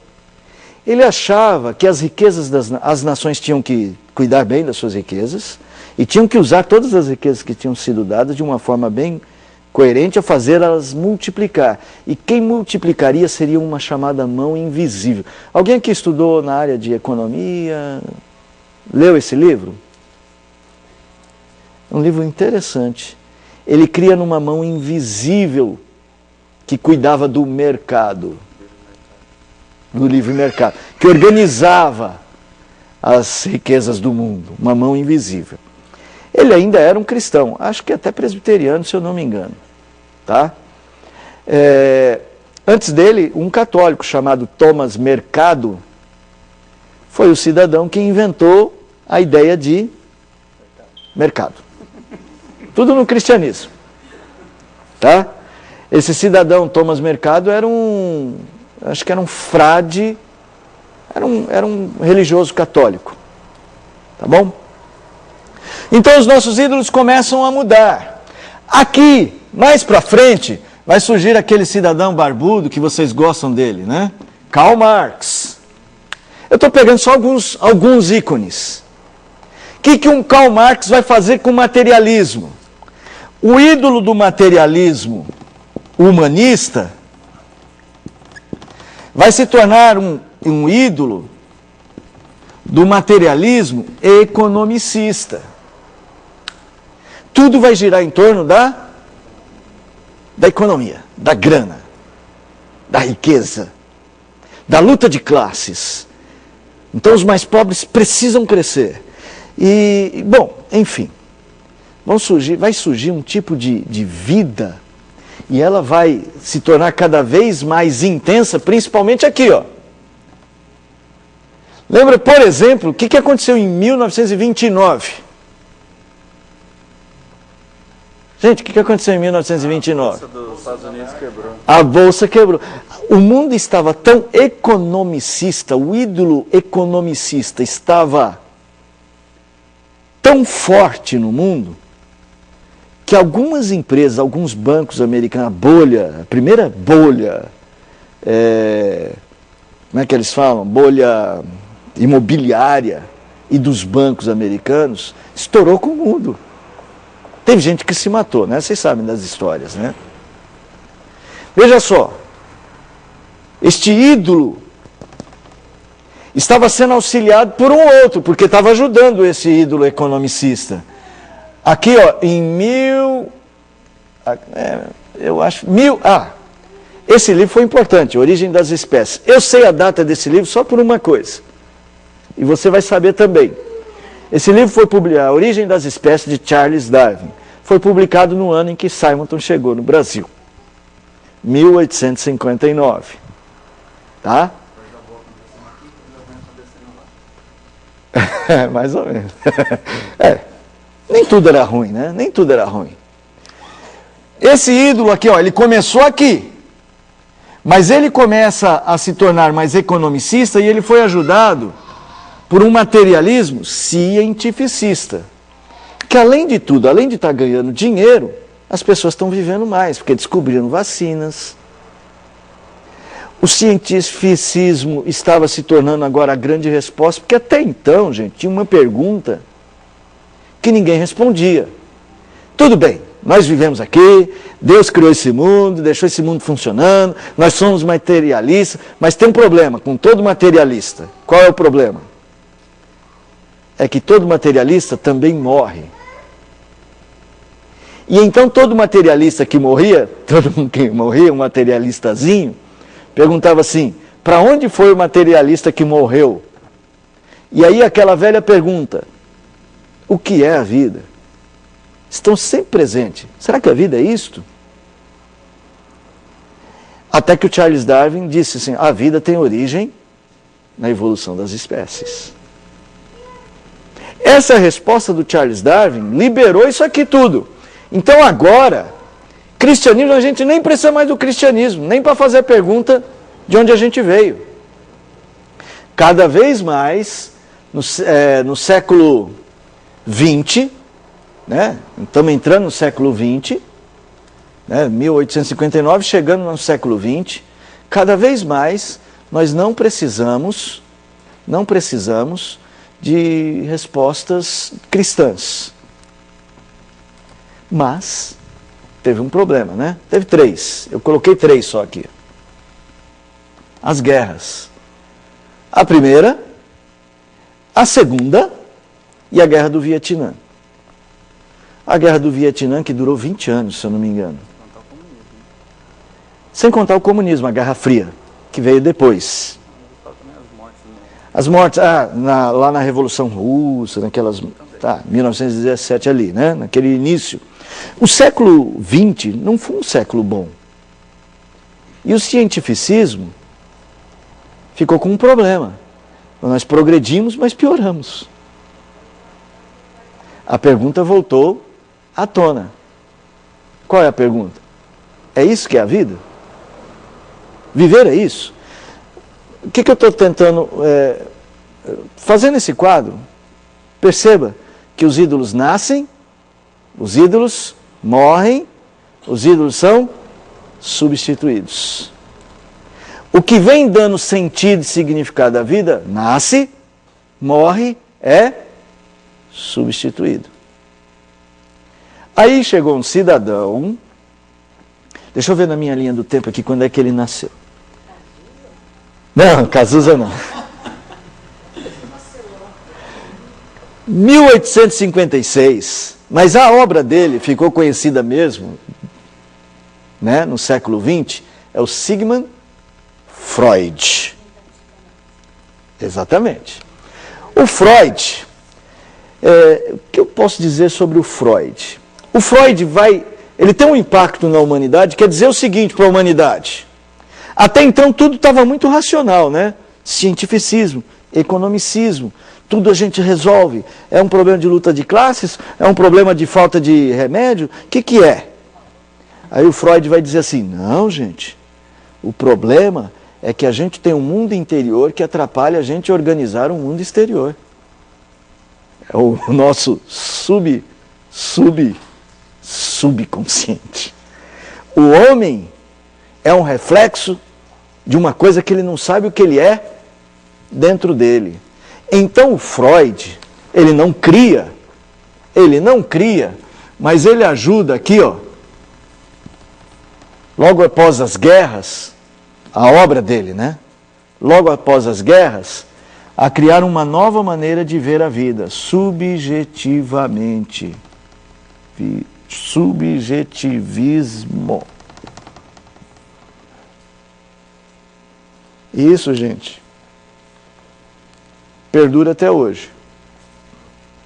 Ele achava que as riquezas as nações tinham que cuidar bem das suas riquezas e tinham que usar todas as riquezas que tinham sido dadas de uma forma bem coerente a fazer elas multiplicar. E quem multiplicaria seria uma chamada mão invisível. Alguém que estudou na área de economia, leu esse livro? É um livro interessante. Ele cria numa mão invisível que cuidava do mercado, do livre mercado, que organizava as riquezas do mundo, uma mão invisível. Ele ainda era um cristão, acho que até presbiteriano, se eu não me engano. Tá? Antes dele, um católico chamado Thomas Mercado foi o cidadão que inventou a ideia de mercado. Tudo no cristianismo. Tá? Esse cidadão, Thomas Mercado, acho que era um frade, era um religioso católico. Tá bom? Então os nossos ídolos começam a mudar. Aqui, mais para frente, vai surgir aquele cidadão barbudo que vocês gostam dele, né? Karl Marx. Eu estou pegando só alguns ícones. O que um Karl Marx vai fazer com o materialismo? O ídolo do materialismo humanista vai se tornar um ídolo do materialismo economicista. Tudo vai girar em torno da economia, da grana, da riqueza, da luta de classes. Então os mais pobres precisam crescer. E, bom, enfim, vai surgir um tipo de vida, e ela vai se tornar cada vez mais intensa, principalmente aqui, ó. Lembra, por exemplo, o que aconteceu em 1929? Gente, o que aconteceu em 1929? A Bolsa dos Estados Unidos quebrou. A Bolsa quebrou. O mundo estava tão economicista, o ídolo economicista estava tão forte no mundo, que algumas empresas, alguns bancos americanos, a primeira bolha, como é que eles falam? Bolha imobiliária e dos bancos americanos, estourou com o mundo. Teve gente que se matou, né? Vocês sabem das histórias, né? Veja só, este ídolo estava sendo auxiliado por um outro, porque estava ajudando esse ídolo economicista. Aqui, ó, esse livro foi importante, Origem das Espécies. Eu sei a data desse livro só por uma coisa, e você vai saber também. Esse livro foi publicado, A Origem das Espécies, de Charles Darwin. Foi publicado no ano em que Simonton chegou no Brasil, 1859. Tá? Mais ou menos. Nem tudo era ruim, né? Nem tudo era ruim. Esse ídolo aqui, ó, ele começou aqui, mas ele começa a se tornar mais economicista e ele foi ajudado por um materialismo cientificista. Que além de tudo, além de estar ganhando dinheiro, as pessoas estão vivendo mais, porque descobriram vacinas. O cientificismo estava se tornando agora a grande resposta, porque até então, gente, tinha uma pergunta que ninguém respondia. Tudo bem, nós vivemos aqui, Deus criou esse mundo, deixou esse mundo funcionando, nós somos materialistas, mas tem um problema com todo materialista. Qual é o problema? É que todo materialista também morre. E então todo materialista que morria, todo mundo que morria, um materialistazinho, perguntava assim, para onde foi o materialista que morreu? E aí aquela velha pergunta, o que é a vida? Estão sempre presentes. Será que a vida é isto? Até que o Charles Darwin disse assim, a vida tem origem na evolução das espécies. Essa resposta do Charles Darwin liberou isso aqui tudo. Então agora, cristianismo, a gente nem precisa mais do cristianismo, nem para fazer a pergunta de onde a gente veio. Cada vez mais, no século XX, né? Estamos entrando no século XX, né? 1859, chegando no século XX, cada vez mais nós não precisamos de respostas cristãs. Mas teve um problema, né? Teve 3. Eu coloquei 3 só aqui. As guerras. A primeira, a segunda e a guerra do Vietnã. A guerra do Vietnã que durou 20 anos, se eu não me engano. Sem contar o comunismo, a Guerra Fria, que veio depois. As mortes, lá na Revolução Russa, naquelas, 1917 ali, né? Naquele início. O século XX não foi um século bom. E o cientificismo ficou com um problema. Nós progredimos, mas pioramos. A pergunta voltou à tona. Qual é a pergunta? É isso que é a vida? Viver é isso? O que eu estou tentando fazer nesse quadro? Perceba que os ídolos nascem, os ídolos morrem, os ídolos são substituídos. O que vem dando sentido e significado à vida, nasce, morre, é substituído. Aí chegou um cidadão, deixa eu ver na minha linha do tempo aqui quando é que ele nasceu. Não, Cazuza não. 1856, mas a obra dele ficou conhecida mesmo, né, no século XX, é o Sigmund Freud. Exatamente. O Freud, o que eu posso dizer sobre o Freud? O Freud ele tem um impacto na humanidade, quer dizer o seguinte para a humanidade. Até então tudo estava muito racional, né? Cientificismo, economicismo, tudo a gente resolve. É um problema de luta de classes? É um problema de falta de remédio? O que é? Aí o Freud vai dizer assim, não, gente, o problema é que a gente tem um mundo interior que atrapalha a gente a organizar um mundo exterior. É o nosso subconsciente. O homem é um reflexo de uma coisa que ele não sabe o que ele é dentro dele. Então o Freud, ele não cria, mas ele ajuda aqui, ó, logo após as guerras, a obra dele, né? Logo após as guerras, a criar uma nova maneira de ver a vida, subjetivamente. Subjetivismo. Isso, gente, perdura até hoje.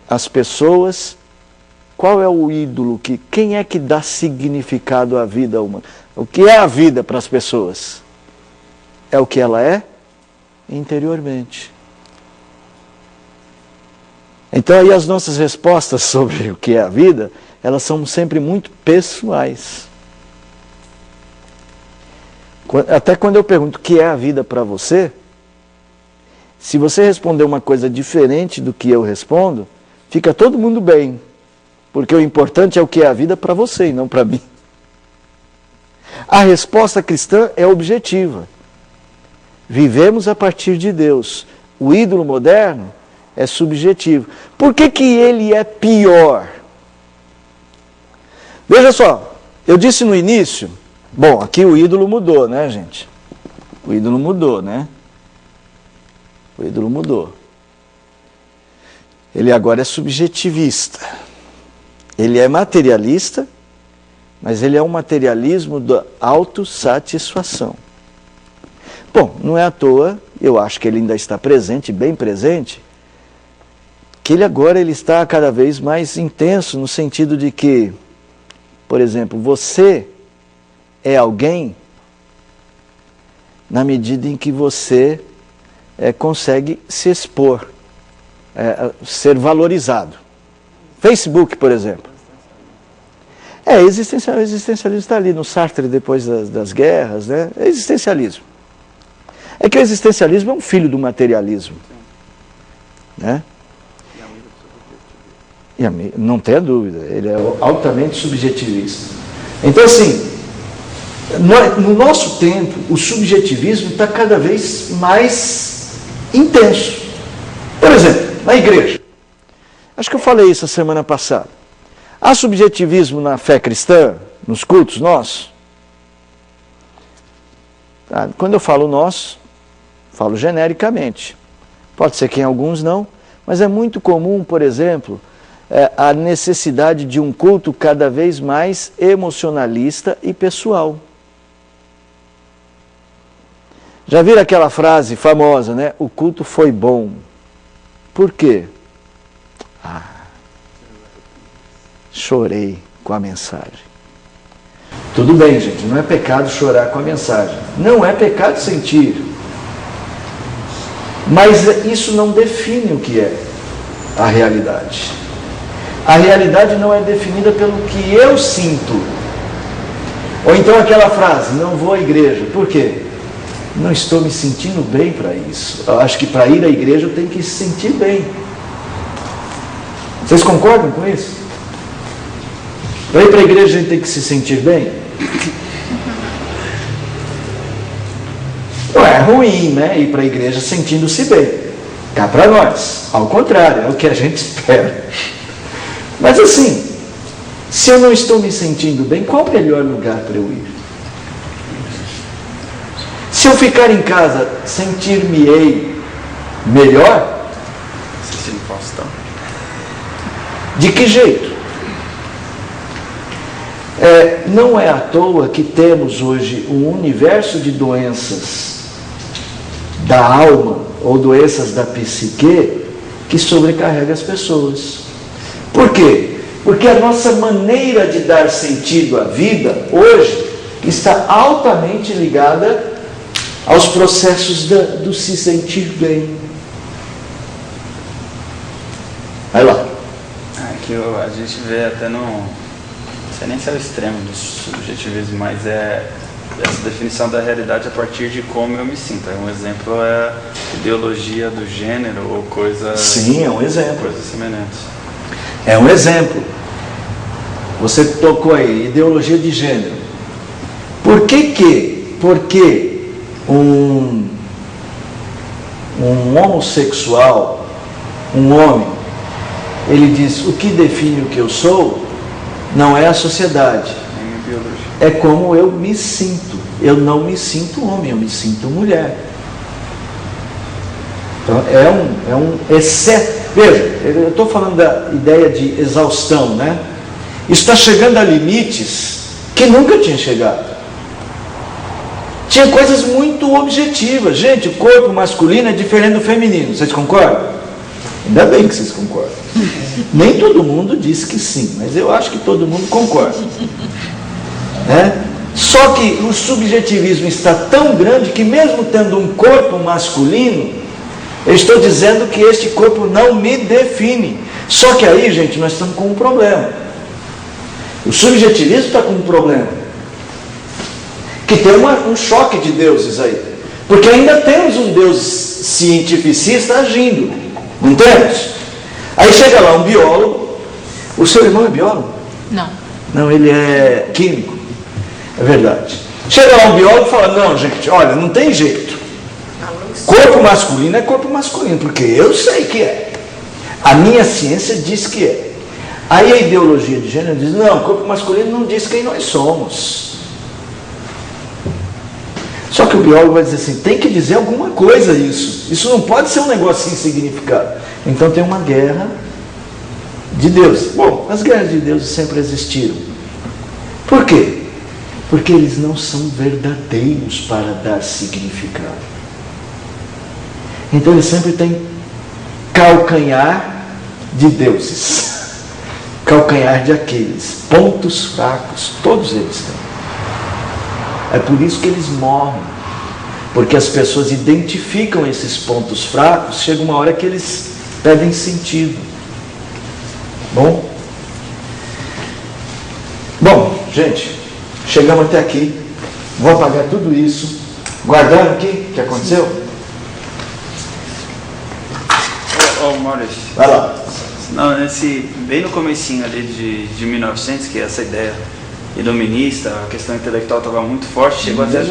As pessoas, qual é o ídolo quem é que dá significado à vida humana? O que é a vida para as pessoas? É o que ela é interiormente. Então aí as nossas respostas sobre o que é a vida, elas são sempre muito pessoais. Até quando eu pergunto o que é a vida para você, se você responder uma coisa diferente do que eu respondo, fica todo mundo bem. Porque o importante é o que é a vida para você e não para mim. A resposta cristã é objetiva. Vivemos a partir de Deus. O ídolo moderno é subjetivo. Por que ele é pior? Veja só, eu disse no início, bom, aqui o ídolo mudou, né, gente? O ídolo mudou, né? O ídolo mudou. Ele agora é subjetivista. Ele é materialista, mas ele é um materialismo da autossatisfação. Bom, não é à toa, eu acho que ele ainda está presente, bem presente, que ele agora está cada vez mais intenso, no sentido de que, por exemplo, você é alguém na medida em que você consegue se expor, ser valorizado. Facebook, por exemplo. O existencialismo está ali no Sartre depois das guerras, né? É existencialismo. É que o existencialismo é um filho do materialismo. Né? Não tenha dúvida, ele é altamente subjetivista. Então, assim, no nosso tempo, o subjetivismo está cada vez mais intenso. Por exemplo, na igreja. Acho que eu falei isso a semana passada. Há subjetivismo na fé cristã, nos cultos nossos? Quando eu falo nós, falo genericamente. Pode ser que em alguns não, mas é muito comum, por exemplo, a necessidade de um culto cada vez mais emocionalista e pessoal. Já viram aquela frase famosa, né? O culto foi bom. Por quê? Chorei com a mensagem. Tudo bem, gente, não é pecado chorar com a mensagem. Não é pecado sentir. Mas isso não define o que é a realidade. A realidade não é definida pelo que eu sinto. Ou então aquela frase, não vou à igreja. Por quê? Não estou me sentindo bem para isso. Eu acho que para ir à igreja eu tenho que se sentir bem. Vocês concordam com isso? Para ir para a igreja a gente tem que se sentir bem? Não é ruim, né? Ir para a igreja sentindo-se bem. Cá para nós. Ao contrário, é o que a gente espera. Mas assim, Se eu não estou me sentindo bem, qual o melhor lugar para eu ir? Se eu ficar em casa, sentir-me-ei melhor? Assistindo Faustão. De que jeito? Não é à toa que temos hoje um universo de doenças da alma ou doenças da psique que sobrecarrega as pessoas. Por quê? Porque a nossa maneira de dar sentido à vida hoje está altamente ligada aos processos do se sentir bem. Vai lá. Que a gente vê até no... Não sei nem se é o extremo do subjetivismo, mas é essa definição da realidade a partir de como eu me sinto. Um exemplo é a ideologia do gênero ou coisa... Sim, é um exemplo. Coisas semelhantes. É um exemplo. Você tocou aí, ideologia de gênero. Porque um homossexual, um homem, ele diz, o que define o que eu sou não é a sociedade, é como eu me sinto. Eu não me sinto homem, eu me sinto mulher. Então é um excesso. Veja, eu estou falando da ideia de exaustão, né? Isso está chegando a limites que nunca tinha chegado. Tinha coisas muito objetivas. Gente, o corpo masculino é diferente do feminino, vocês concordam? Ainda bem que vocês concordam. Nem todo mundo diz que sim, mas eu acho que todo mundo concorda. Só que o subjetivismo está tão grande que mesmo tendo um corpo masculino, eu estou dizendo que este corpo não me define. Só que aí, gente, nós estamos com um problema. O subjetivismo está com um problema. Que tem um choque de deuses aí. Porque ainda temos um Deus cientificista agindo. Não temos? Aí chega lá um biólogo. O seu irmão é biólogo? Não. Não, ele é químico. É verdade. Chega lá um biólogo e fala, não, gente, olha, não tem jeito. Corpo masculino é corpo masculino, porque eu sei que é. A minha ciência diz que é. Aí a ideologia de gênero diz, não, corpo masculino não diz quem nós somos. Só que o biólogo vai dizer assim, tem que dizer alguma coisa isso. Isso não pode ser um negócio sem significado. Então tem uma guerra de deuses. Bom, as guerras de deuses sempre existiram. Por quê? Porque eles não são verdadeiros para dar significado. Então eles sempre têm calcanhar de deuses. Calcanhar de Aquiles. Pontos fracos. Todos eles têm. É por isso que eles morrem. Porque as pessoas identificam esses pontos fracos, chega uma hora que eles perdem sentido. Bom, gente, chegamos até aqui. Vou apagar tudo isso. Guardaram aqui o que aconteceu? Maurício. Vai lá. Não, bem no comecinho ali de 1900, que essa ideia iluminista, a questão intelectual estava muito forte, chegou até aqui,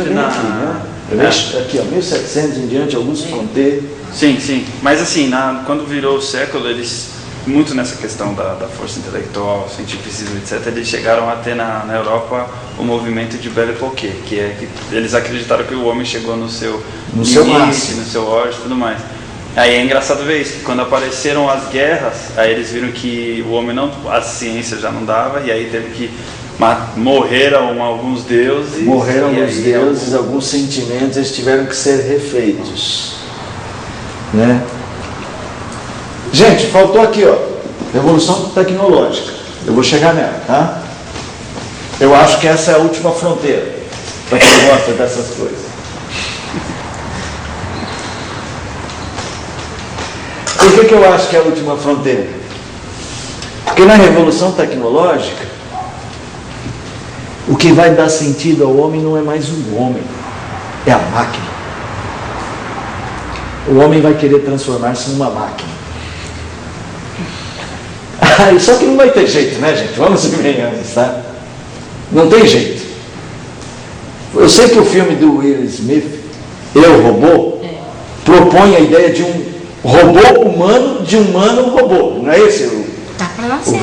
1700 em diante, Augusto Comte. Sim, mas assim, quando virou o século, eles, muito nessa questão da força intelectual, cientificismo, etc., eles chegaram a ter na Europa o movimento de Belle Époque, que é que eles acreditaram que o homem chegou no seu limite, no seu auge e tudo mais. Aí é engraçado ver isso, que quando apareceram as guerras, aí eles viram que o homem a ciência já não dava, e aí teve que morreram alguns deuses. Morreram os deuses, alguns sentimentos, eles tiveram que ser refeitos. Né? Gente, faltou aqui, ó, revolução tecnológica. Eu vou chegar nela, tá? Eu acho que essa é a última fronteira, para quem gosta dessas coisas. Por que eu acho que é a última fronteira? Porque na revolução tecnológica, o que vai dar sentido ao homem não é mais o homem, é a máquina. O homem vai querer transformar-se numa máquina. Só que não vai ter jeito, né, gente? Vamos ser bem, tá? Não tem jeito. Eu sei que o filme do Will Smith, Eu, Robô, propõe a ideia de um robô humano, de humano robô. Não é esse o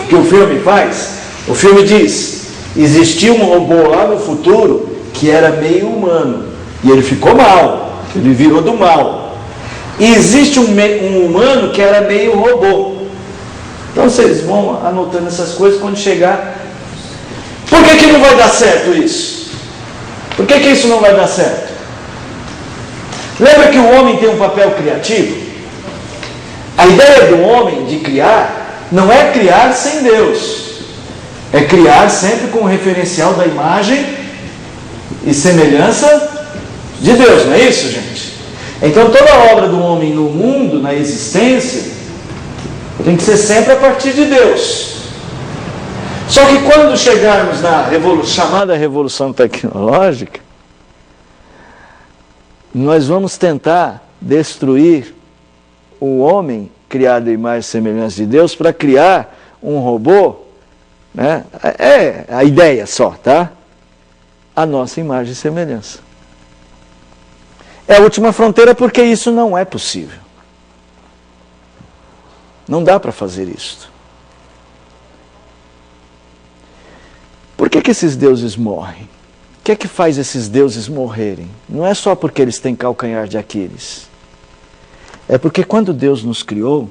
que o filme faz? O filme diz, existia um robô lá no futuro que era meio humano, e ele ficou mal, ele virou do mal. E existe um humano que era meio robô. Então vocês vão anotando essas coisas quando chegar. Por que não vai dar certo isso? Por que isso não vai dar certo? Lembra que o homem tem um papel criativo? A ideia do homem de criar não é criar sem Deus. É criar sempre com o referencial da imagem e semelhança de Deus, não é isso, gente? Então toda a obra do homem no mundo, na existência, tem que ser sempre a partir de Deus. Só que quando chegarmos na chamada revolução tecnológica, nós vamos tentar destruir o homem criado em imagem e semelhança de Deus para criar um robô, né? É a ideia só, tá? A nossa imagem e semelhança. É a última fronteira porque isso não é possível. Não dá para fazer isso. Por que esses deuses morrem? O que é que faz esses deuses morrerem? Não é só porque eles têm calcanhar de Aquiles. É porque quando Deus nos criou,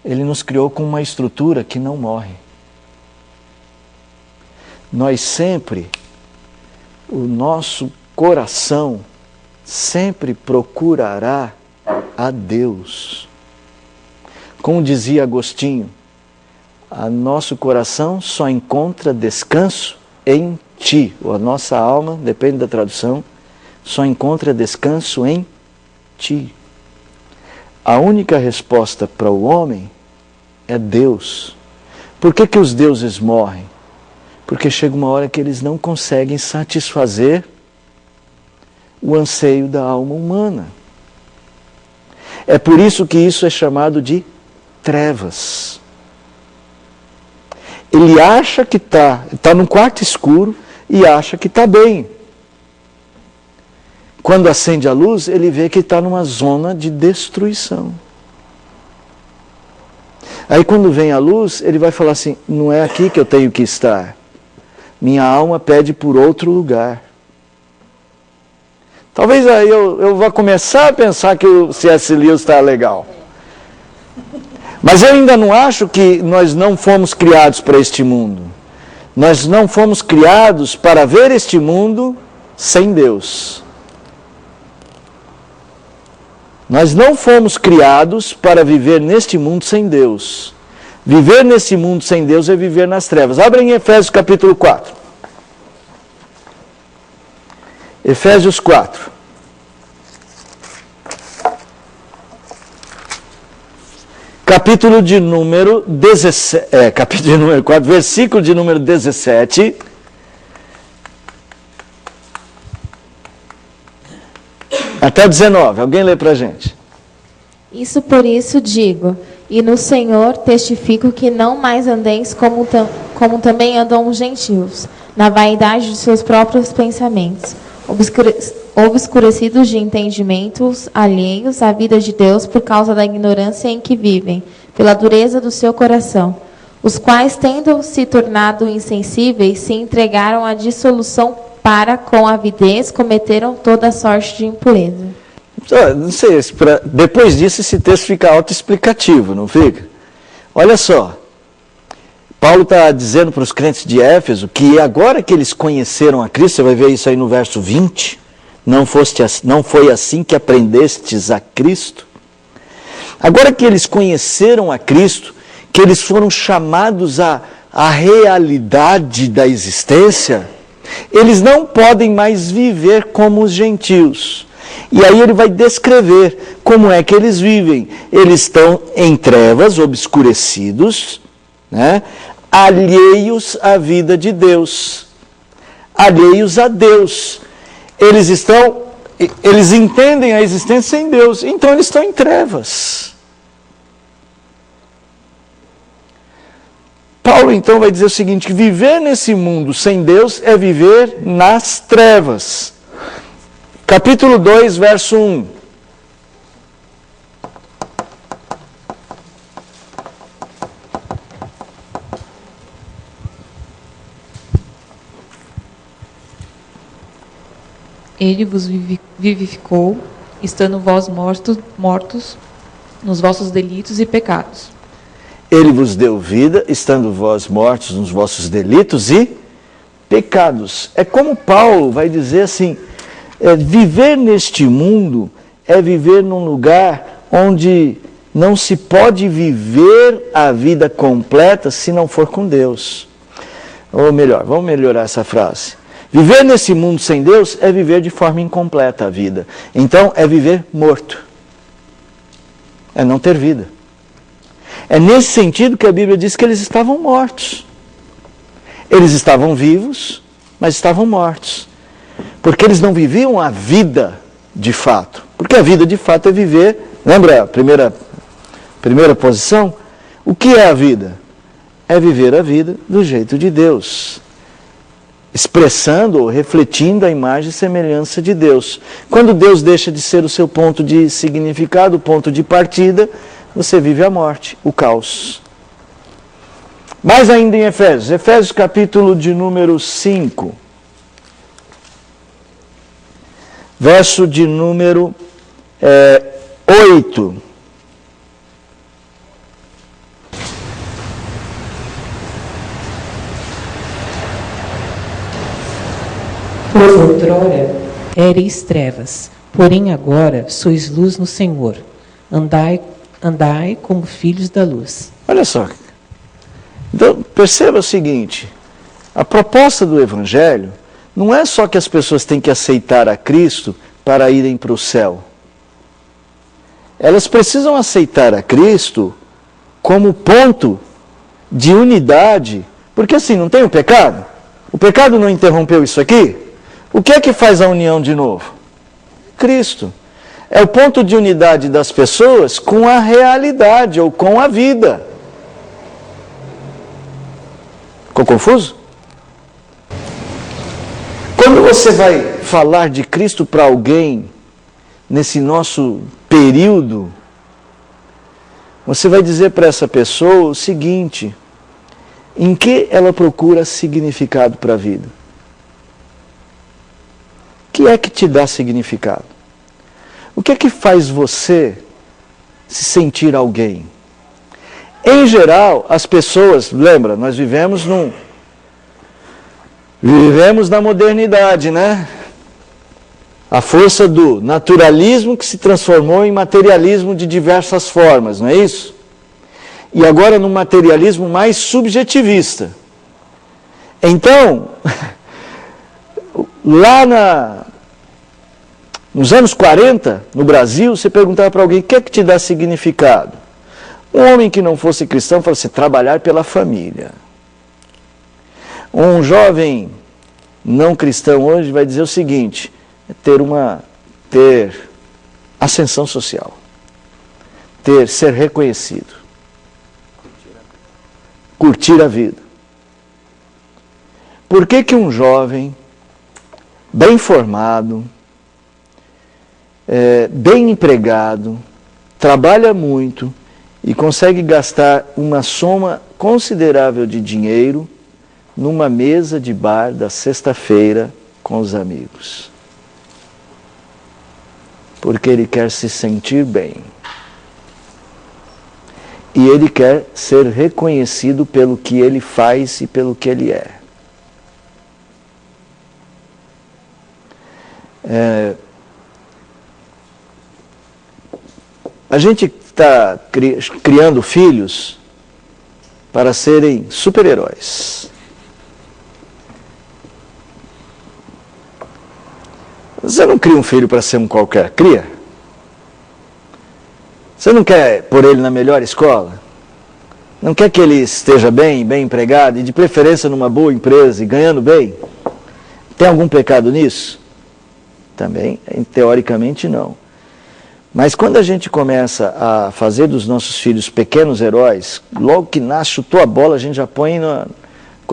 Ele nos criou com uma estrutura que não morre. Nós sempre, o nosso coração sempre procurará a Deus. Como dizia Agostinho, o nosso coração só encontra descanso em Ti. Ou a nossa alma, depende da tradução, só encontra descanso em Ti. A única resposta para o homem é Deus. Por que os deuses morrem? Porque chega uma hora que eles não conseguem satisfazer o anseio da alma humana. É por isso que isso é chamado de trevas. Ele acha que está num quarto escuro e acha que está bem. Quando acende a luz, ele vê que está numa zona de destruição. Aí quando vem a luz, ele vai falar assim, não é aqui que eu tenho que estar. Minha alma pede por outro lugar. Talvez aí eu vá começar a pensar que o C.S. Lewis está legal. Mas eu ainda não acho que nós não fomos criados para este mundo. Nós não fomos criados para ver este mundo sem Deus. Nós não fomos criados para viver neste mundo sem Deus. Viver nesse mundo sem Deus é viver nas trevas. Abrem em Efésios capítulo 4. Efésios 4. Capítulo de número 17, capítulo de número 4, versículo de número 17. Até 19. Alguém lê pra gente. Isso por isso digo, e no Senhor testifico que não mais andeis como também andam os gentios, na vaidade de seus próprios pensamentos, obscurecidos de entendimentos alheios à vida de Deus por causa da ignorância em que vivem, pela dureza do seu coração, os quais, tendo se tornado insensíveis, se entregaram à dissolução para, com avidez, cometeram toda sorte de impureza. Não sei, depois disso esse texto fica autoexplicativo, não fica? Olha só, Paulo está dizendo para os crentes de Éfeso que agora que eles conheceram a Cristo, você vai ver isso aí no verso 20, não foi assim que aprendestes a Cristo. Agora que eles conheceram a Cristo, que eles foram chamados à realidade da existência, eles não podem mais viver como os gentios. E aí ele vai descrever como é que eles vivem. Eles estão em trevas, obscurecidos, né? Alheios à vida de Deus, alheios a Deus. Eles entendem a existência sem Deus, então eles estão em trevas. Paulo então vai dizer o seguinte, que viver nesse mundo sem Deus é viver nas trevas. Capítulo 2, verso 1. Ele vos vivificou, estando vós mortos nos vossos delitos e pecados. Ele vos deu vida, estando vós mortos nos vossos delitos e pecados. É como Paulo vai dizer assim, viver neste mundo é viver num lugar onde não se pode viver a vida completa se não for com Deus. Ou melhor, vamos melhorar essa frase. Viver nesse mundo sem Deus é viver de forma incompleta a vida. Então é viver morto. É não ter vida. É nesse sentido que a Bíblia diz que eles estavam mortos. Eles estavam vivos, mas estavam mortos. Porque eles não viviam a vida de fato. Porque a vida de fato é viver, lembra a primeira posição? O que é a vida? É viver a vida do jeito de Deus. Expressando ou refletindo a imagem e semelhança de Deus. Quando Deus deixa de ser o seu ponto de significado, o ponto de partida, você vive a morte, o caos. Mais ainda em Efésios, Efésios capítulo de número 5, verso de número 8. Pois outrora éreis trevas, porém agora sois luz no Senhor. Andai como filhos da luz. Olha só. Então, perceba o seguinte, a proposta do Evangelho não é só que as pessoas têm que aceitar a Cristo para irem para o céu. Elas precisam aceitar a Cristo como ponto de unidade, porque assim, não tem o pecado? O pecado não interrompeu isso aqui? O que é que faz a união de novo? Cristo. É o ponto de unidade das pessoas com a realidade ou com a vida. Ficou confuso? Quando você vai falar de Cristo para alguém, nesse nosso período, você vai dizer para essa pessoa o seguinte: em que ela procura significado para a vida? O que é que te dá significado? O que é que faz você se sentir alguém? Em geral, as pessoas, lembra, nós vivemos na modernidade, né? A força do naturalismo que se transformou em materialismo de diversas formas, não é isso? E agora no materialismo mais subjetivista. Então, lá nos anos 40, no Brasil, você perguntava para alguém, o que é que te dá significado? Um homem que não fosse cristão falava assim, trabalhar pela família. Um jovem não cristão hoje vai dizer o seguinte, ter ascensão social, ser reconhecido, curtir a vida. Por que um jovem bem formado, bem empregado, trabalha muito e consegue gastar uma soma considerável de dinheiro numa mesa de bar da sexta-feira com os amigos? Porque ele quer se sentir bem. E ele quer ser reconhecido pelo que ele faz e pelo que ele é. A gente está criando filhos para serem super-heróis. Você não cria um filho para ser um qualquer, cria. Você não quer pôr ele na melhor escola? Não quer que ele esteja bem empregado e de preferência numa boa empresa e ganhando bem? Tem algum pecado nisso? Também, teoricamente não. Mas quando a gente começa a fazer dos nossos filhos pequenos heróis, logo que nasce, chutou a bola, a gente já põe na...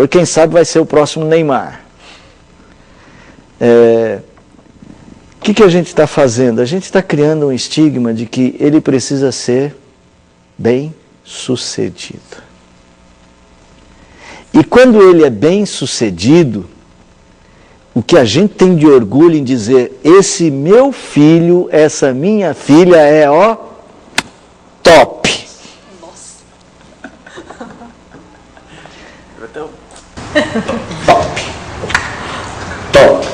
Quem sabe vai ser o próximo Neymar. O que a gente está fazendo? A gente está criando um estigma de que ele precisa ser bem-sucedido. E quando ele é bem-sucedido, o que a gente tem de orgulho em dizer, esse meu filho, essa minha filha é, ó, top. Top. Top.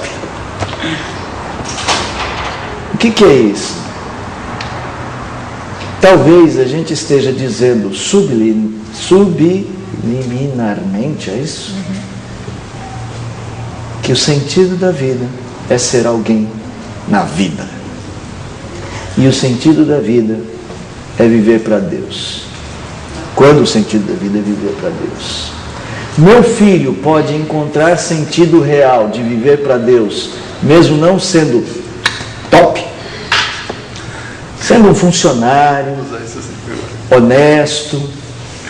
O que é isso? Talvez a gente esteja dizendo subliminarmente, é isso? Que o sentido da vida é ser alguém na vida. E o sentido da vida é viver para Deus. Quando o sentido da vida é viver para Deus. Meu filho pode encontrar sentido real de viver para Deus, mesmo não sendo top, sendo um funcionário honesto,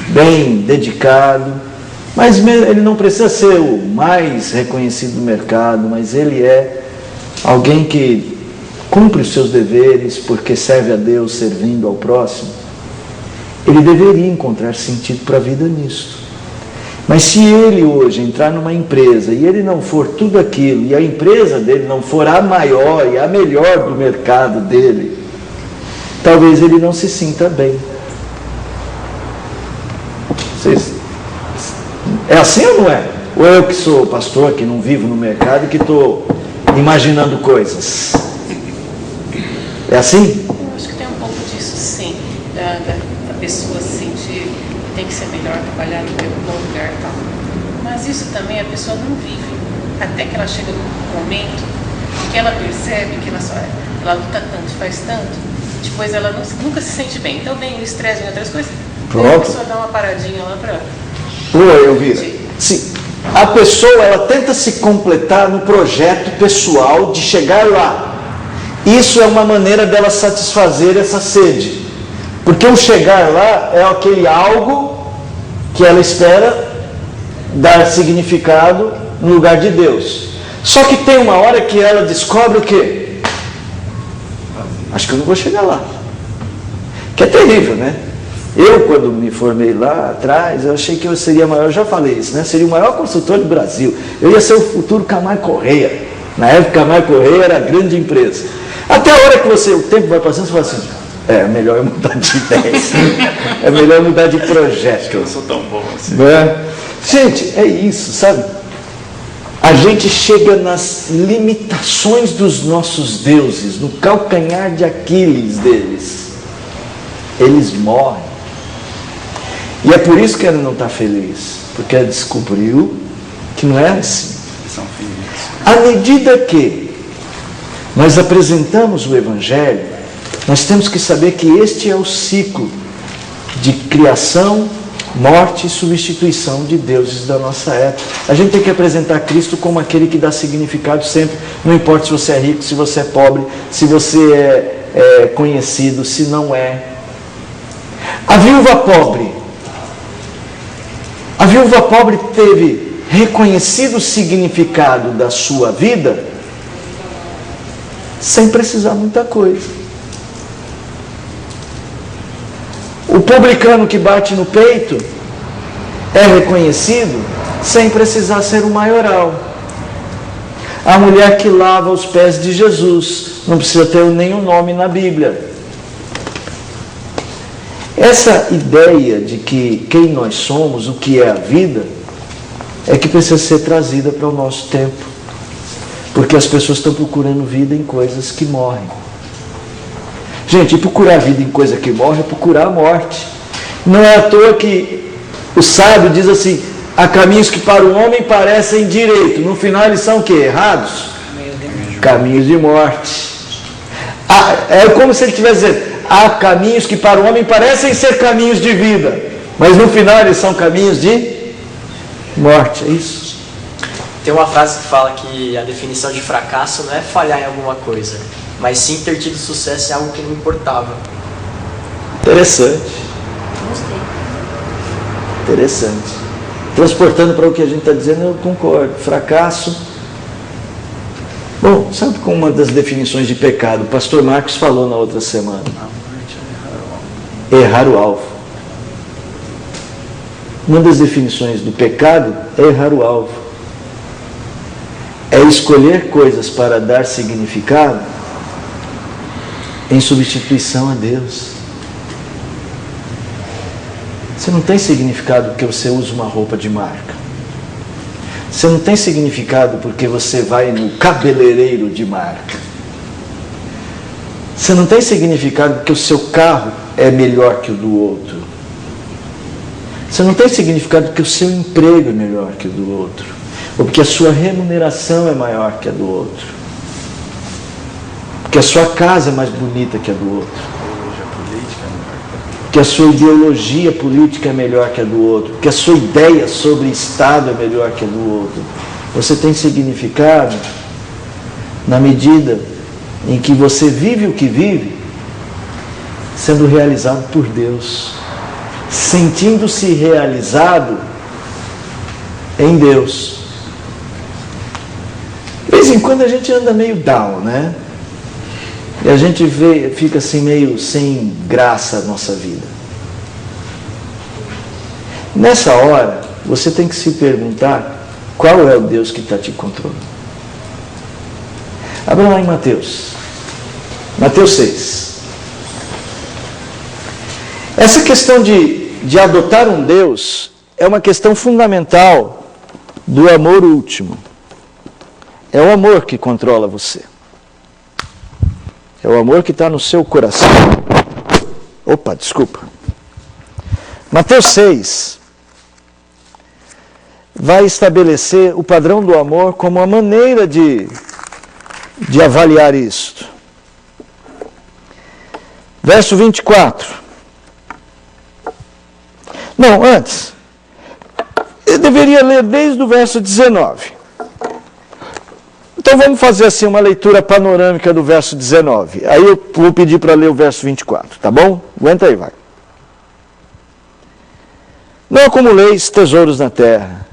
bem dedicado, mas ele não precisa ser o mais reconhecido do mercado, mas ele é alguém que cumpre os seus deveres porque serve a Deus servindo ao próximo. Ele deveria encontrar sentido para a vida nisso. Mas se ele hoje entrar numa empresa e ele não for tudo aquilo, e a empresa dele não for a maior e a melhor do mercado dele, talvez ele não se sinta bem. É assim ou não é? Ou eu que sou pastor, que não vivo no mercado e que estou imaginando coisas? É assim? Eu acho que tem um pouco disso, sim. Da pessoa se sentir que tem que ser melhor, trabalhar no bom lugar e tal. Mas isso também a pessoa não vive. Até que ela chega num momento que ela percebe que ela luta tanto, faz tanto, depois ela nunca se sente bem. Então vem o estresse e outras coisas. Pronto. E a pessoa dá uma paradinha lá para... Oi, Elvira. Sim. A pessoa, ela tenta se completar no projeto pessoal de chegar lá. Isso é uma maneira dela satisfazer essa sede. Porque o chegar lá é aquele algo que ela espera dar significado no lugar de Deus. Só que tem uma hora que ela descobre o quê? Acho que eu não vou chegar lá. Que é terrível, né? Eu, quando me formei lá atrás, eu achei que eu seria maior, eu já falei isso, né? Seria o maior consultor do Brasil. Eu ia ser o futuro Camargo Correia. Na época, Camargo Correia era a grande empresa. Até a hora que o tempo vai passando, você fala assim, é melhor eu mudar de ideias. É melhor mudar de projeto. Eu não sou tão bom assim. Né? Gente, é isso, sabe? A gente chega nas limitações dos nossos deuses, no calcanhar de Aquiles deles. Eles morrem. E é por isso que ela não está feliz, porque ela descobriu que não é assim. São finitos. À medida que nós apresentamos o Evangelho, nós temos que saber que este é o ciclo de criação, morte e substituição de deuses da nossa época. A gente tem que apresentar Cristo como aquele que dá significado sempre, não importa se você é rico, se você é pobre, se você é conhecido, se não é. A viúva pobre teve reconhecido o significado da sua vida sem precisar muita coisa. O publicano que bate no peito é reconhecido sem precisar ser o maioral. A mulher que lava os pés de Jesus não precisa ter nenhum nome na Bíblia. Essa ideia de que quem nós somos, o que é a vida, é que precisa ser trazida para o nosso tempo. Porque as pessoas estão procurando vida em coisas que morrem. Gente, e procurar vida em coisa que morre é procurar a morte. Não é à toa que o sábio diz assim, há caminhos que para o homem parecem direito. No final eles são o quê? Errados? Caminhos de morte. É como se ele estivesse dizendo, há caminhos que para o homem parecem ser caminhos de vida, mas no final eles são caminhos de morte, é isso? Tem uma frase que fala que a definição de fracasso não é falhar em alguma coisa, mas sim ter tido sucesso em algo que não importava. Interessante. Gostei. Interessante. Transportando para o que a gente está dizendo, eu concordo. Fracasso. Bom, sabe como uma das definições de pecado, o pastor Marcos falou na outra semana? Errar o alvo. Uma das definições do pecado é errar o alvo. é escolher coisas para dar significado em substituição a Deus. Você não tem significado porque você usa uma roupa de marca. Você não tem significado porque você vai no cabeleireiro de marca. Você não tem significado porque o seu carro é melhor que o do outro. Você não tem significado porque o seu emprego é melhor que o do outro. Ou porque a sua remuneração é maior que a do outro. Porque a sua casa é mais bonita que a do outro. Que a sua ideologia política é melhor que a do outro, que a sua ideia sobre Estado é melhor que a do outro. Você tem significado na medida em que você vive o que vive, sendo realizado por Deus, sentindo-se realizado em Deus. De vez em quando a gente anda meio down, né? E a gente fica assim meio sem graça na nossa vida. Nessa hora, você tem que se perguntar qual é o Deus que está te controlando. Abra lá em Mateus. Mateus 6. Essa questão de adotar um Deus é uma questão fundamental do amor último. É o amor que controla você. É o amor que está no seu coração. Opa, desculpa. Mateus 6 vai estabelecer o padrão do amor como uma maneira de avaliar isto. Verso 24. Não, antes. Eu deveria ler desde o verso 19. Então vamos fazer assim uma leitura panorâmica do verso 19. Aí eu vou pedir para ler o verso 24, tá bom? Aguenta aí, vai. Não acumuleis tesouros na terra,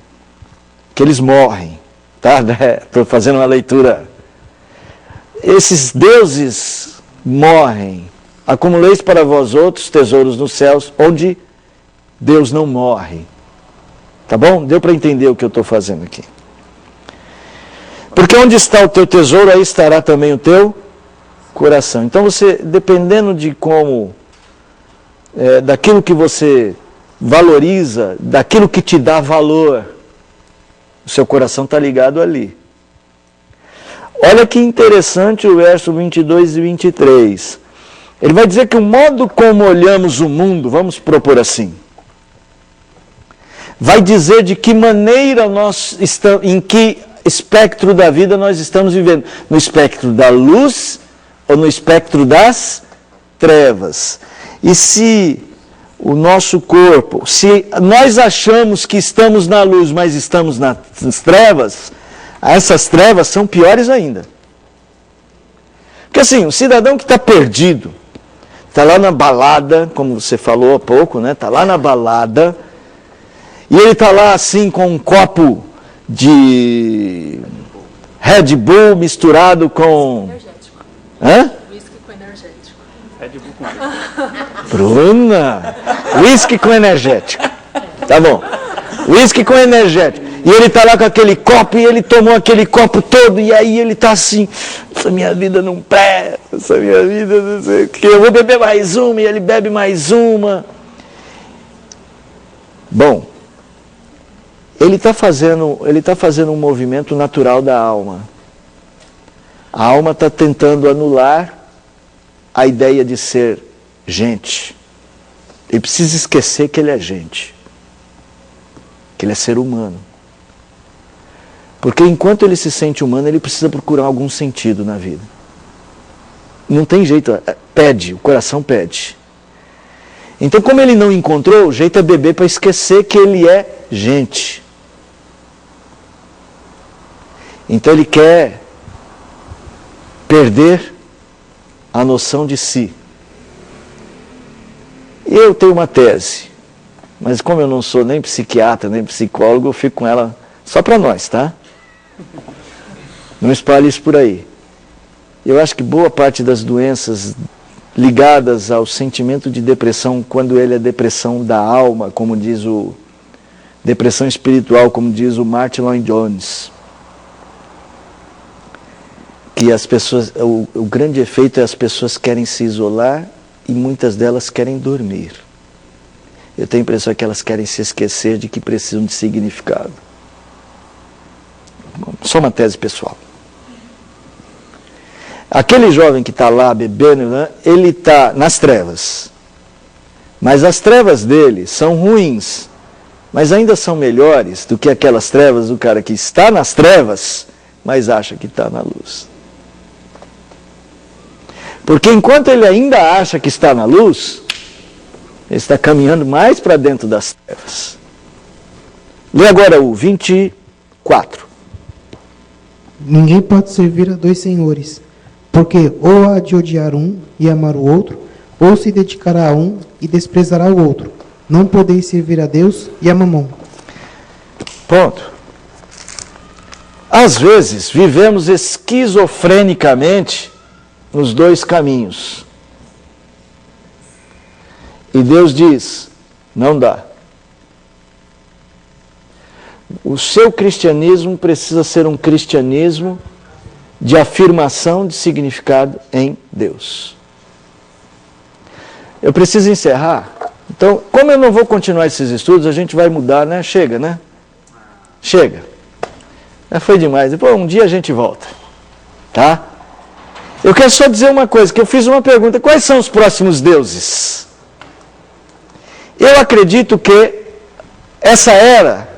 que eles morrem, tá? Estou fazendo uma leitura. Esses deuses morrem. Acumuleis para vós outros tesouros nos céus, onde Deus não morre. Tá bom? Deu para entender o que eu estou fazendo aqui. Porque onde está o teu tesouro, aí estará também o teu coração. Então você, dependendo de como, daquilo que você valoriza, daquilo que te dá valor, o seu coração está ligado ali. Olha que interessante o verso 22 e 23. Ele vai dizer que o modo como olhamos o mundo, vamos propor assim, vai dizer de que maneira nós estamos, em que espectro da vida nós estamos vivendo. No espectro da luz ou no espectro das trevas. E se o nosso corpo, se nós achamos que estamos na luz, mas estamos nas trevas, essas trevas são piores ainda. Porque assim, o cidadão que está perdido, está lá na balada, como você falou há pouco, né? Está lá na balada, e ele está lá assim com um copo de Red Bull misturado com... Hã? Whisky com energético. Red Bull com Bruna! Whisky com energético. Tá bom. Whisky com energético. E ele está lá com aquele copo, e ele tomou aquele copo todo, e aí ele está assim, essa minha vida não presta, essa minha vida não sei o que, eu vou beber mais uma, e ele bebe mais uma. Bom, ele está fazendo um movimento natural da alma. A alma está tentando anular a ideia de ser gente. Ele precisa esquecer que ele é gente. Que ele é ser humano. Porque enquanto ele se sente humano, ele precisa procurar algum sentido na vida. Não tem jeito, pede, o coração pede. Então, como ele não encontrou, o jeito é beber para esquecer que ele é gente. Então ele quer perder a noção de si. Eu tenho uma tese, mas como eu não sou nem psiquiatra, nem psicólogo, eu fico com ela só para nós, tá? Não espalhe isso por aí. Eu acho que boa parte das doenças ligadas ao sentimento de depressão, quando ele é depressão da alma, como diz depressão espiritual, como diz o Martin Lloyd-Jones, que as pessoas, o grande efeito é as pessoas querem se isolar e muitas delas querem dormir. Eu tenho a impressão que elas querem se esquecer de que precisam de significado. Só uma tese pessoal. Aquele jovem que está lá bebendo, né, ele está nas trevas. Mas as trevas dele são ruins, mas ainda são melhores do que aquelas trevas do cara que está nas trevas, mas acha que está na luz. Porque enquanto ele ainda acha que está na luz, ele está caminhando mais para dentro das trevas. Lê agora o 24. Ninguém pode servir a dois senhores, porque ou há de odiar um e amar o outro, ou se dedicará a um e desprezará o outro. Não podeis servir a Deus e a Mamon. Ponto. Às vezes, vivemos esquizofrenicamente nos dois caminhos. E Deus diz, não dá. O seu cristianismo precisa ser um cristianismo de afirmação de significado em Deus. Eu preciso encerrar. Então, como eu não vou continuar esses estudos, a gente vai mudar, né? Chega, né? Chega. Foi demais. Depois, um dia a gente volta. Tá? Eu quero só dizer uma coisa, que eu fiz uma pergunta. Quais são os próximos deuses? Eu acredito que essa era,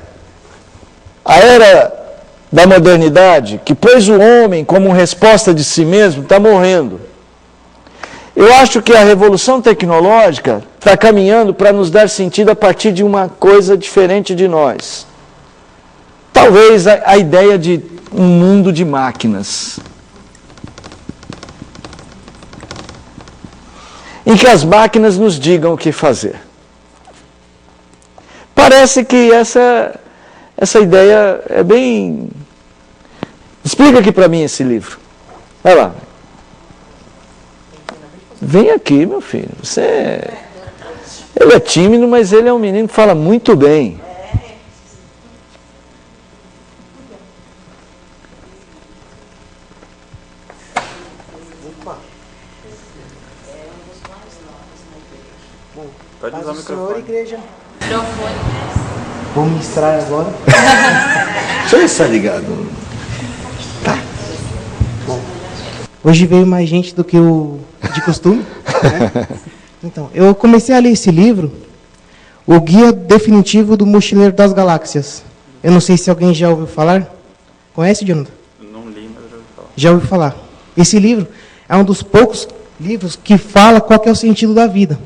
a era da modernidade, que pôs o homem como resposta de si mesmo, está morrendo. Eu acho que a revolução tecnológica está caminhando para nos dar sentido a partir de uma coisa diferente de nós. Talvez a ideia de um mundo de máquinas. Em que as máquinas nos digam o que fazer. Parece que essa ideia é bem... Explica aqui para mim esse livro. Vai lá. Vem aqui, meu filho. Ele é tímido, mas ele é um menino que fala muito bem. Pode usar o microfone. Senhor, igreja. Vou ministrar agora. Deixa eu ver se está ligado. Tá. Bom, hoje veio mais gente do que o de costume. Né? Então, eu comecei a ler esse livro, O Guia Definitivo do Mochileiro das Galáxias. Eu não sei se alguém já ouviu falar. Conhece, Jonathan? Não li, mas já ouvi falar. Já ouviu falar. Esse livro é um dos poucos livros que fala qual que é o sentido da vida.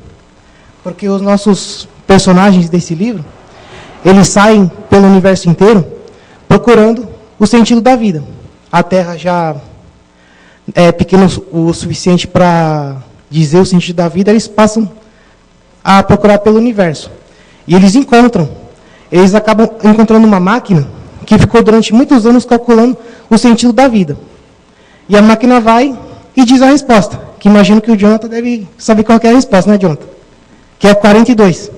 Porque os nossos personagens desse livro, eles saem pelo universo inteiro procurando o sentido da vida. A Terra já é pequena o suficiente para dizer o sentido da vida, eles passam a procurar pelo universo. E eles acabam encontrando uma máquina que ficou durante muitos anos calculando o sentido da vida. E a máquina vai e diz a resposta, que imagino que o Jonathan deve saber qual que é a resposta, né, Jonathan? Que é 42.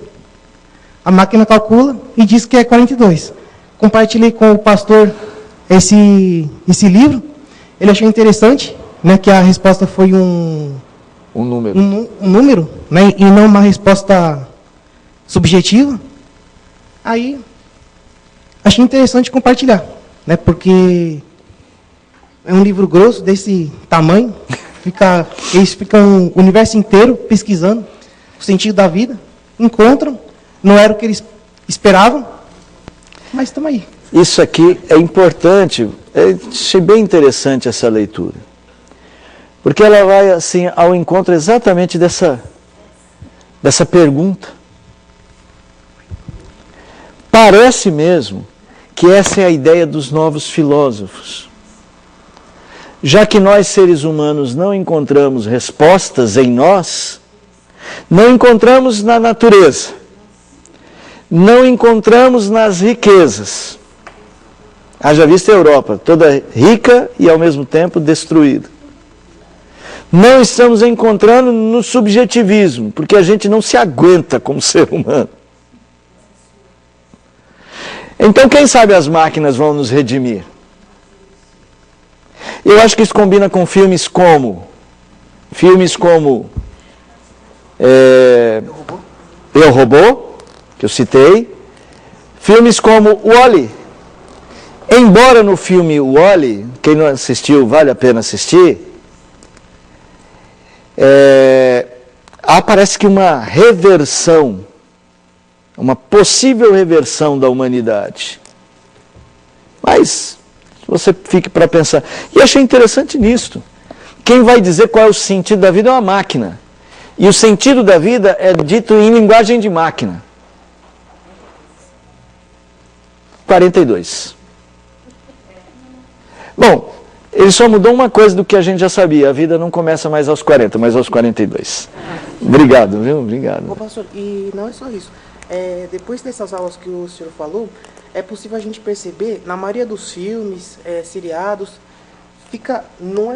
A máquina calcula e diz que é 42. Compartilhei com o pastor esse livro. Ele achou interessante, né, que a resposta foi um número, um número, né, e não uma resposta subjetiva. Aí, achei interessante compartilhar, né, porque é um livro grosso, desse tamanho. Eles ficam o universo inteiro pesquisando o sentido da vida, encontram, não era o que eles esperavam, mas estamos aí. Isso aqui é importante, achei bem interessante essa leitura, porque ela vai assim ao encontro exatamente dessa pergunta. Parece mesmo que essa é a ideia dos novos filósofos. Já que nós seres humanos não encontramos respostas em nós, não encontramos na natureza, não encontramos nas riquezas. Haja vista a Europa, toda rica e ao mesmo tempo destruída. Não estamos encontrando no subjetivismo, porque a gente não se aguenta como ser humano. Então, quem sabe as máquinas vão nos redimir? Eu acho que isso combina com filmes como Eu, Robô, que eu citei, filmes como Wall-E. Embora no filme Wall-E, quem não assistiu, vale a pena assistir, há parece que uma reversão, uma possível reversão da humanidade. Mas você fique para pensar. E achei interessante nisto. Quem vai dizer qual é o sentido da vida é uma máquina. E o sentido da vida é dito em linguagem de máquina. 42. Bom, ele só mudou uma coisa do que a gente já sabia. A vida não começa mais aos 40, mas aos 42. Obrigado, viu? Obrigado. Ô, pastor, e não é só isso. Depois dessas aulas que o senhor falou, é possível a gente perceber, na maioria dos filmes, seriados, não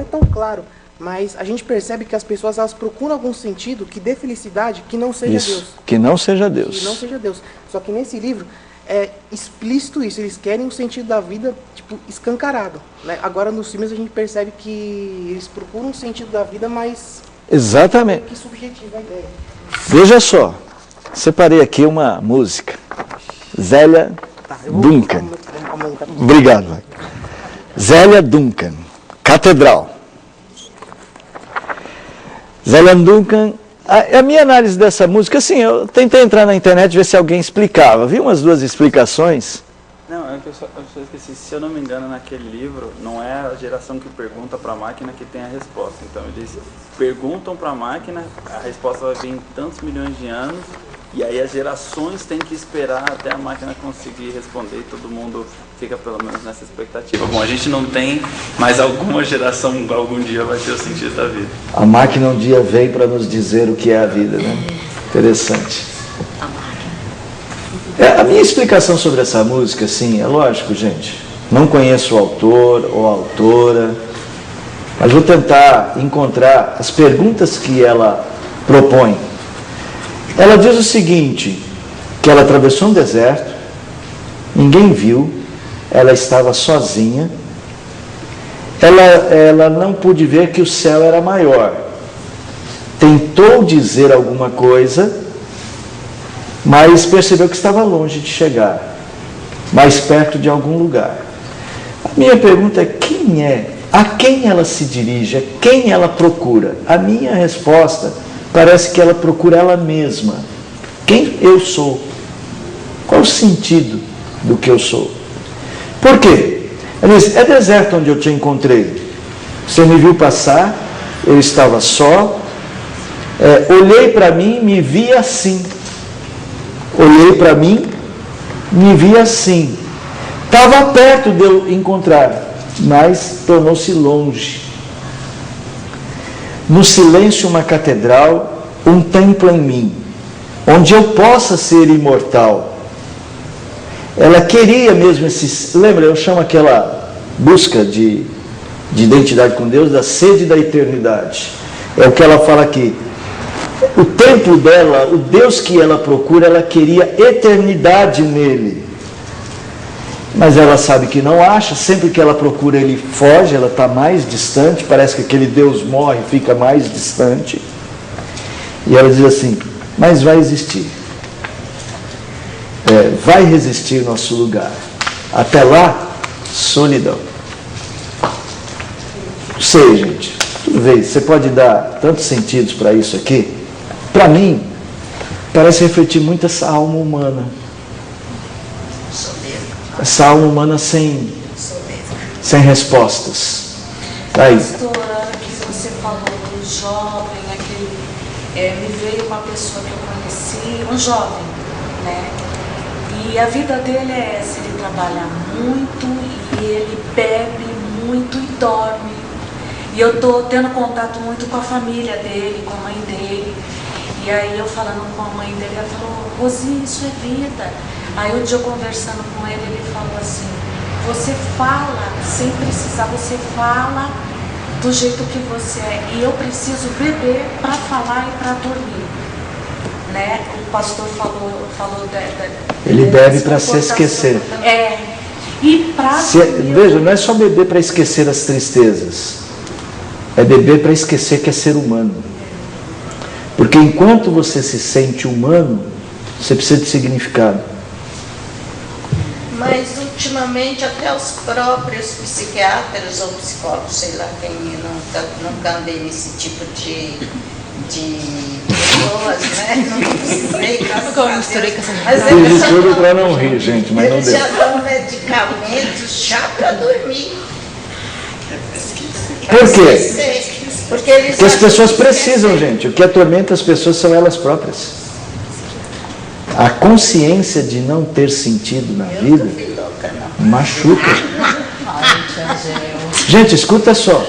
é tão claro, mas a gente percebe que as pessoas elas procuram algum sentido que dê felicidade que não seja Isso, Deus. que não seja Deus. Que não seja Deus. Só que nesse livro é explícito isso, eles querem o sentido da vida escancarado. Né? Agora nos filmes a gente percebe que eles procuram um sentido da vida, mas exatamente. Que subjetiva a ideia. Veja só, separei aqui uma música. Zélia Duncan. Obrigado, vai. Zélia Duncan, Catedral. Zélia Duncan, a minha análise dessa música, assim, eu tentei entrar na internet e ver se alguém explicava. Vi umas duas explicações. Não, eu só esqueci, se eu não me engano, naquele livro, não é a geração que pergunta para a máquina que tem a resposta. Então, eles perguntam para a máquina, a resposta vai vir em tantos milhões de anos, e aí as gerações têm que esperar até a máquina conseguir responder, e todo mundo fica pelo menos nessa expectativa. Bom, a gente não tem, mas alguma geração, algum dia vai ter o sentido da vida. A máquina um dia veio para nos dizer o que é a vida, né? Interessante. A minha explicação sobre essa música, assim, é lógico, gente, não conheço o autor ou a autora, mas vou tentar encontrar as perguntas que ela propõe. Ela diz o seguinte, que ela atravessou um deserto, ninguém viu, ela estava sozinha, ela não pôde ver que o céu era maior, tentou dizer alguma coisa, mas percebeu que estava longe de chegar, mais perto de algum lugar. A minha pergunta é, a quem ela se dirige, a quem ela procura? A minha resposta parece que ela procura ela mesma. Quem eu sou? Qual o sentido do que eu sou? Por quê? Ela diz, é deserto onde eu te encontrei. Você me viu passar, eu estava só, olhei para mim, me vi assim. Olhei para mim, me vi assim. Estava perto de eu encontrar, mas tornou-se longe. No silêncio, uma catedral, um templo em mim, onde eu possa ser imortal. Ela queria mesmo lembra, eu chamo aquela busca de identidade com Deus, da sede da eternidade. É o que ela fala aqui. O templo dela, o Deus que ela procura, ela queria eternidade nele. Mas ela sabe que não acha, sempre que ela procura ele foge, ela está mais distante, parece que aquele Deus morre e fica mais distante. E ela diz assim, mas vai existir. Vai resistir nosso lugar. Até lá, solidão. Não sei, gente. Tudo bem, você pode dar tantos sentidos para isso aqui. Para mim, parece refletir muito essa alma humana. Essa alma humana sem respostas. Aí. Pastora, que você falou do jovem, me veio uma pessoa que eu conheci, um jovem, né? E a vida dele é essa, ele trabalha muito e ele bebe muito e dorme. E eu estou tendo contato muito com a família dele, com a mãe dele. E aí eu falando com a mãe dele, ela falou, Rosi, isso é vida. Aí um dia eu conversando com ele, ele falou assim, você fala, sem precisar, você fala do jeito que você é. E eu preciso beber para falar e para dormir. Né? O pastor falou ele bebe para se esquecer. E pra Veja, não é só beber para esquecer as tristezas. É beber para esquecer que é ser humano. Porque enquanto você se sente humano, você precisa de significado. Mas ultimamente até os próprios psiquiatras ou psicólogos, sei lá quem, nunca andei nesse tipo de pessoas, né? Não precisei, graças a Deus. Mas Fiz tudo para não rir, gente, mas não eles deu. já dão medicamentos já para dormir. Por quê? Porque eles Porque as pessoas precisam, gente. O que atormenta as pessoas são elas próprias. A consciência de não ter sentido na vida machuca. Gente, escuta só.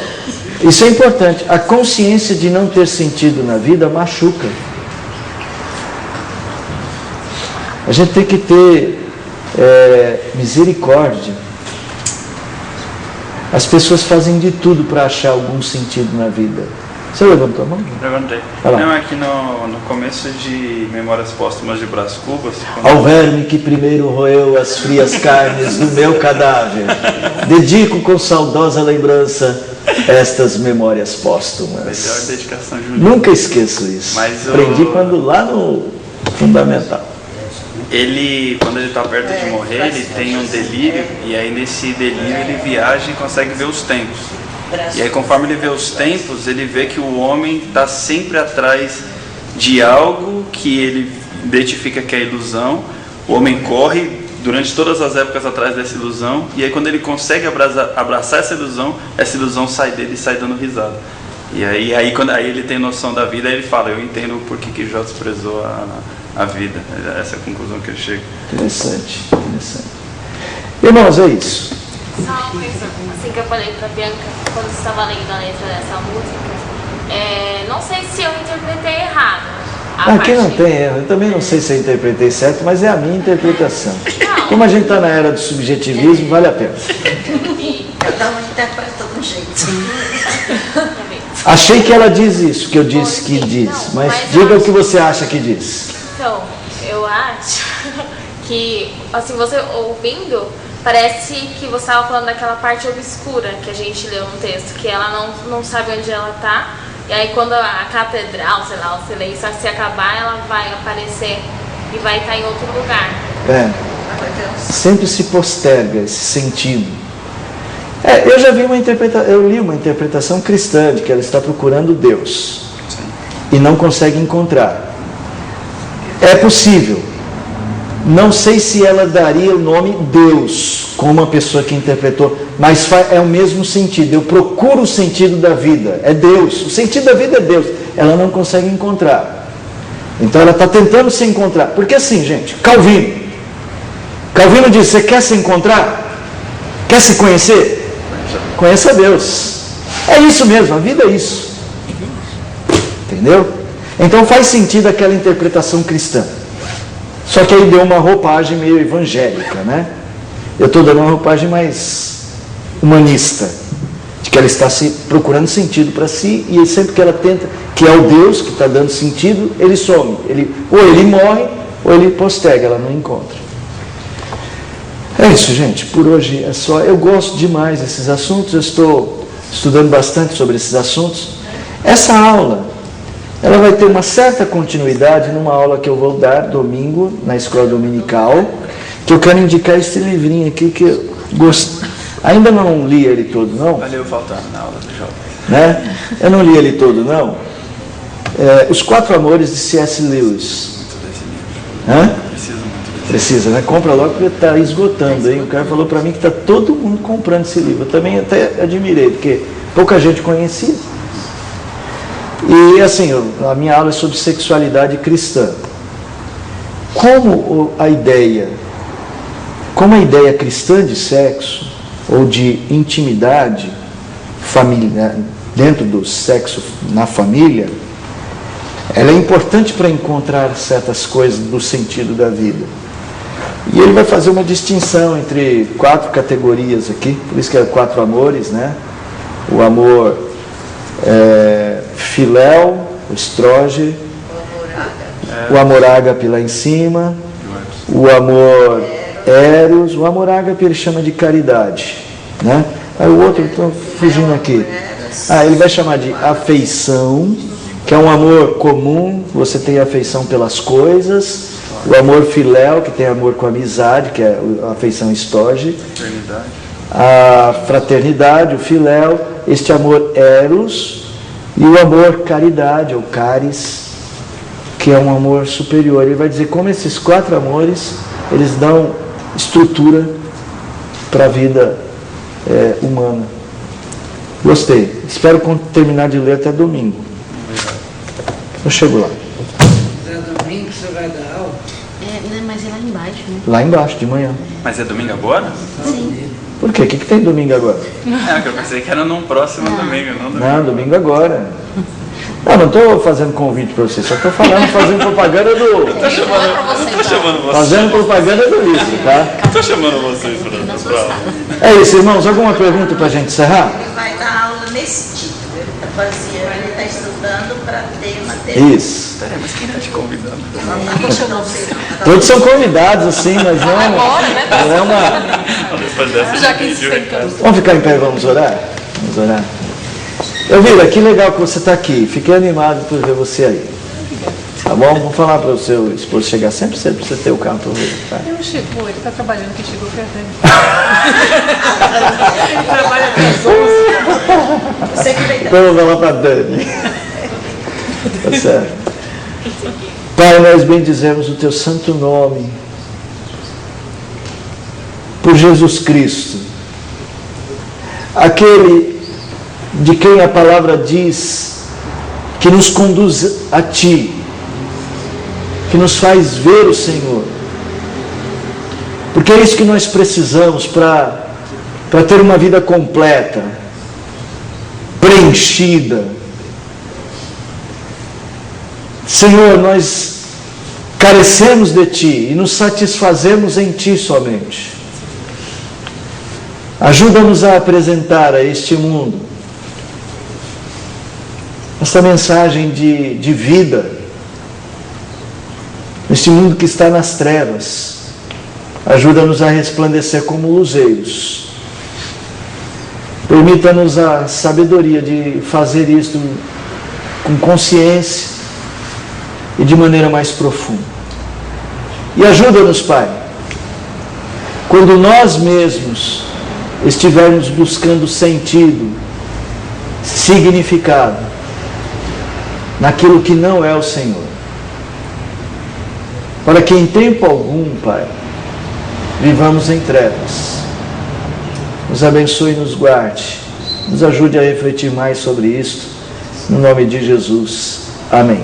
Isso é importante. A consciência de não ter sentido na vida machuca. A gente tem que ter misericórdia. As pessoas fazem de tudo para achar algum sentido na vida. Você levantou a mão? Levantei. Não, aqui no começo de Memórias Póstumas de Brás Cubas... Ao verme que primeiro roeu as frias carnes do meu cadáver, dedico com saudosa lembrança estas memórias póstumas. Melhor dedicação, Júlio. Nunca esqueço isso. Aprendi quando lá no fundamental. Ele, quando ele está perto de morrer, ele tem um delírio, e aí nesse delírio ele viaja e consegue ver os tempos. E aí conforme ele vê os tempos, ele vê que o homem está sempre atrás de algo que ele identifica que é ilusão. O homem corre durante todas as épocas atrás dessa ilusão, e aí quando ele consegue abraçar essa ilusão sai dele e sai dando risada. E aí quando ele tem noção da vida, ele fala, eu entendo por que Jó desprezou a vida. Essa é a conclusão que ele chega. Interessante, interessante. Irmãos, é isso. Só uma coisa, assim que eu falei pra Bianca, quando você estava lendo a letra dessa música, não sei se eu interpretei errado. Aqui não tem erro, eu também não sei se eu interpretei certo, mas é a minha interpretação. Não. Como a gente está na era do subjetivismo, vale a pena. Cada um interpreta de um jeito. Achei que ela diz isso, que eu disse que diz, mas diga o que você acha que diz. Então, eu acho que, assim, você ouvindo, parece que você estava falando daquela parte obscura que a gente leu no texto, que ela não sabe onde ela está, e aí quando a catedral, sei lá, o silêncio se acabar, ela vai aparecer e vai estar em outro lugar. Sempre se posterga esse sentido. Eu já vi eu li uma interpretação cristã de que ela está procurando Deus e não consegue encontrar. É possível. Não sei se ela daria o nome Deus, como a pessoa que interpretou, mas é o mesmo sentido. Eu procuro o sentido da vida, é Deus. O sentido da vida é Deus. Ela não consegue encontrar. Então ela está tentando se encontrar. Porque assim, gente, Calvino diz, você quer se encontrar? Quer se conhecer? Conheça Deus. É isso mesmo, a vida é isso. Entendeu? Então faz sentido aquela interpretação cristã. Só que aí deu uma roupagem meio evangélica, né? Eu estou dando uma roupagem mais humanista, de que ela está procurando sentido para si, e sempre que ela tenta, que é o Deus que está dando sentido, ele some. Ou ele morre, ou ele posterga, ela não encontra. É isso, gente. Por hoje é só. Eu gosto demais desses assuntos, eu estou estudando bastante sobre esses assuntos. Essa aula, ela vai ter uma certa continuidade numa aula que eu vou dar domingo na escola dominical, que eu quero indicar esse livrinho aqui que eu gosto. Ainda não li ele todo, não. Valeu faltando na aula do jovem. Né? Eu não li ele todo, não. Os Quatro Amores de C.S. Lewis. Precisa, né? Compra logo porque está esgotando, hein? O cara falou para mim que está todo mundo comprando esse livro. Eu também até admirei, porque pouca gente conhecia. E assim, a minha aula é sobre sexualidade cristã. Como a ideia cristã de sexo, ou de intimidade familiar, dentro do sexo na família, ela é importante para encontrar certas coisas do sentido da vida. E ele vai fazer uma distinção entre 4 categorias aqui, por isso que é 4 amores, né? O amor filéu, o estrógeno, o amor ágape lá em cima, o amor Eros, o amor ágape ele chama de caridade, né? Aí o outro, estou fugindo aqui. Ele vai chamar de afeição, que é um amor comum, você tem afeição pelas coisas. O amor filéu, que tem amor com amizade, que é a afeição estorge. A fraternidade, o filéu. Este amor eros. E o amor caridade, ou caris, que é um amor superior. Ele vai dizer como esses 4 amores, eles dão estrutura para a vida humana. Gostei. Espero terminar de ler até domingo. Eu chego lá. Domingo você vai dar aula? Mas é lá embaixo, né? Lá embaixo, de manhã. Mas é domingo agora? Sim. Por quê? O que tem domingo agora? Que eu pensei que era num próximo domingo, não domingo. Não, domingo agora. Não estou fazendo convite para vocês, só estou fazendo propaganda do... Tô chamando vocês. Fazendo propaganda do livro, tá? Tô chamando vocês para aula. É isso, irmãos. Alguma pergunta para a gente encerrar? Ele vai dar aula nesse título. Ele está estudando para ter material. Isso. Mas quem está te convidando? Todos são convidados, assim, mas não é uma... Depois dessa, Já que isso tem tanto. Vamos ficar em pé e vamos orar? Vamos orar. Elvira, que legal que você está aqui. Fiquei animado por ver você aí. Tá bom? Vou falar para o seu esposo chegar sempre cedo para você ter o carro para ver. Tá? Ele chegou, ele está trabalhando, que chegou perto dele. Ele trabalha até as 11. Então vai lá para Dani. Tá certo. Pai, nós bendizemos o teu santo nome por Jesus Cristo, aquele de quem a palavra diz que nos conduz a Ti, que nos faz ver o Senhor, porque é isso que nós precisamos para ter uma vida completa, preenchida. Senhor, nós carecemos de Ti e nos satisfazemos em Ti somente. Ajuda-nos a apresentar a este mundo esta mensagem de vida, neste mundo que está nas trevas. Ajuda-nos a resplandecer como luzeiros. Permita-nos a sabedoria de fazer isto com consciência e de maneira mais profunda. E ajuda-nos, Pai, quando nós mesmos estivermos buscando sentido, significado naquilo que não é o Senhor, para que em tempo algum, Pai, vivamos em trevas. Nos abençoe e nos guarde, nos ajude a refletir mais sobre isto, no nome de Jesus. Amém.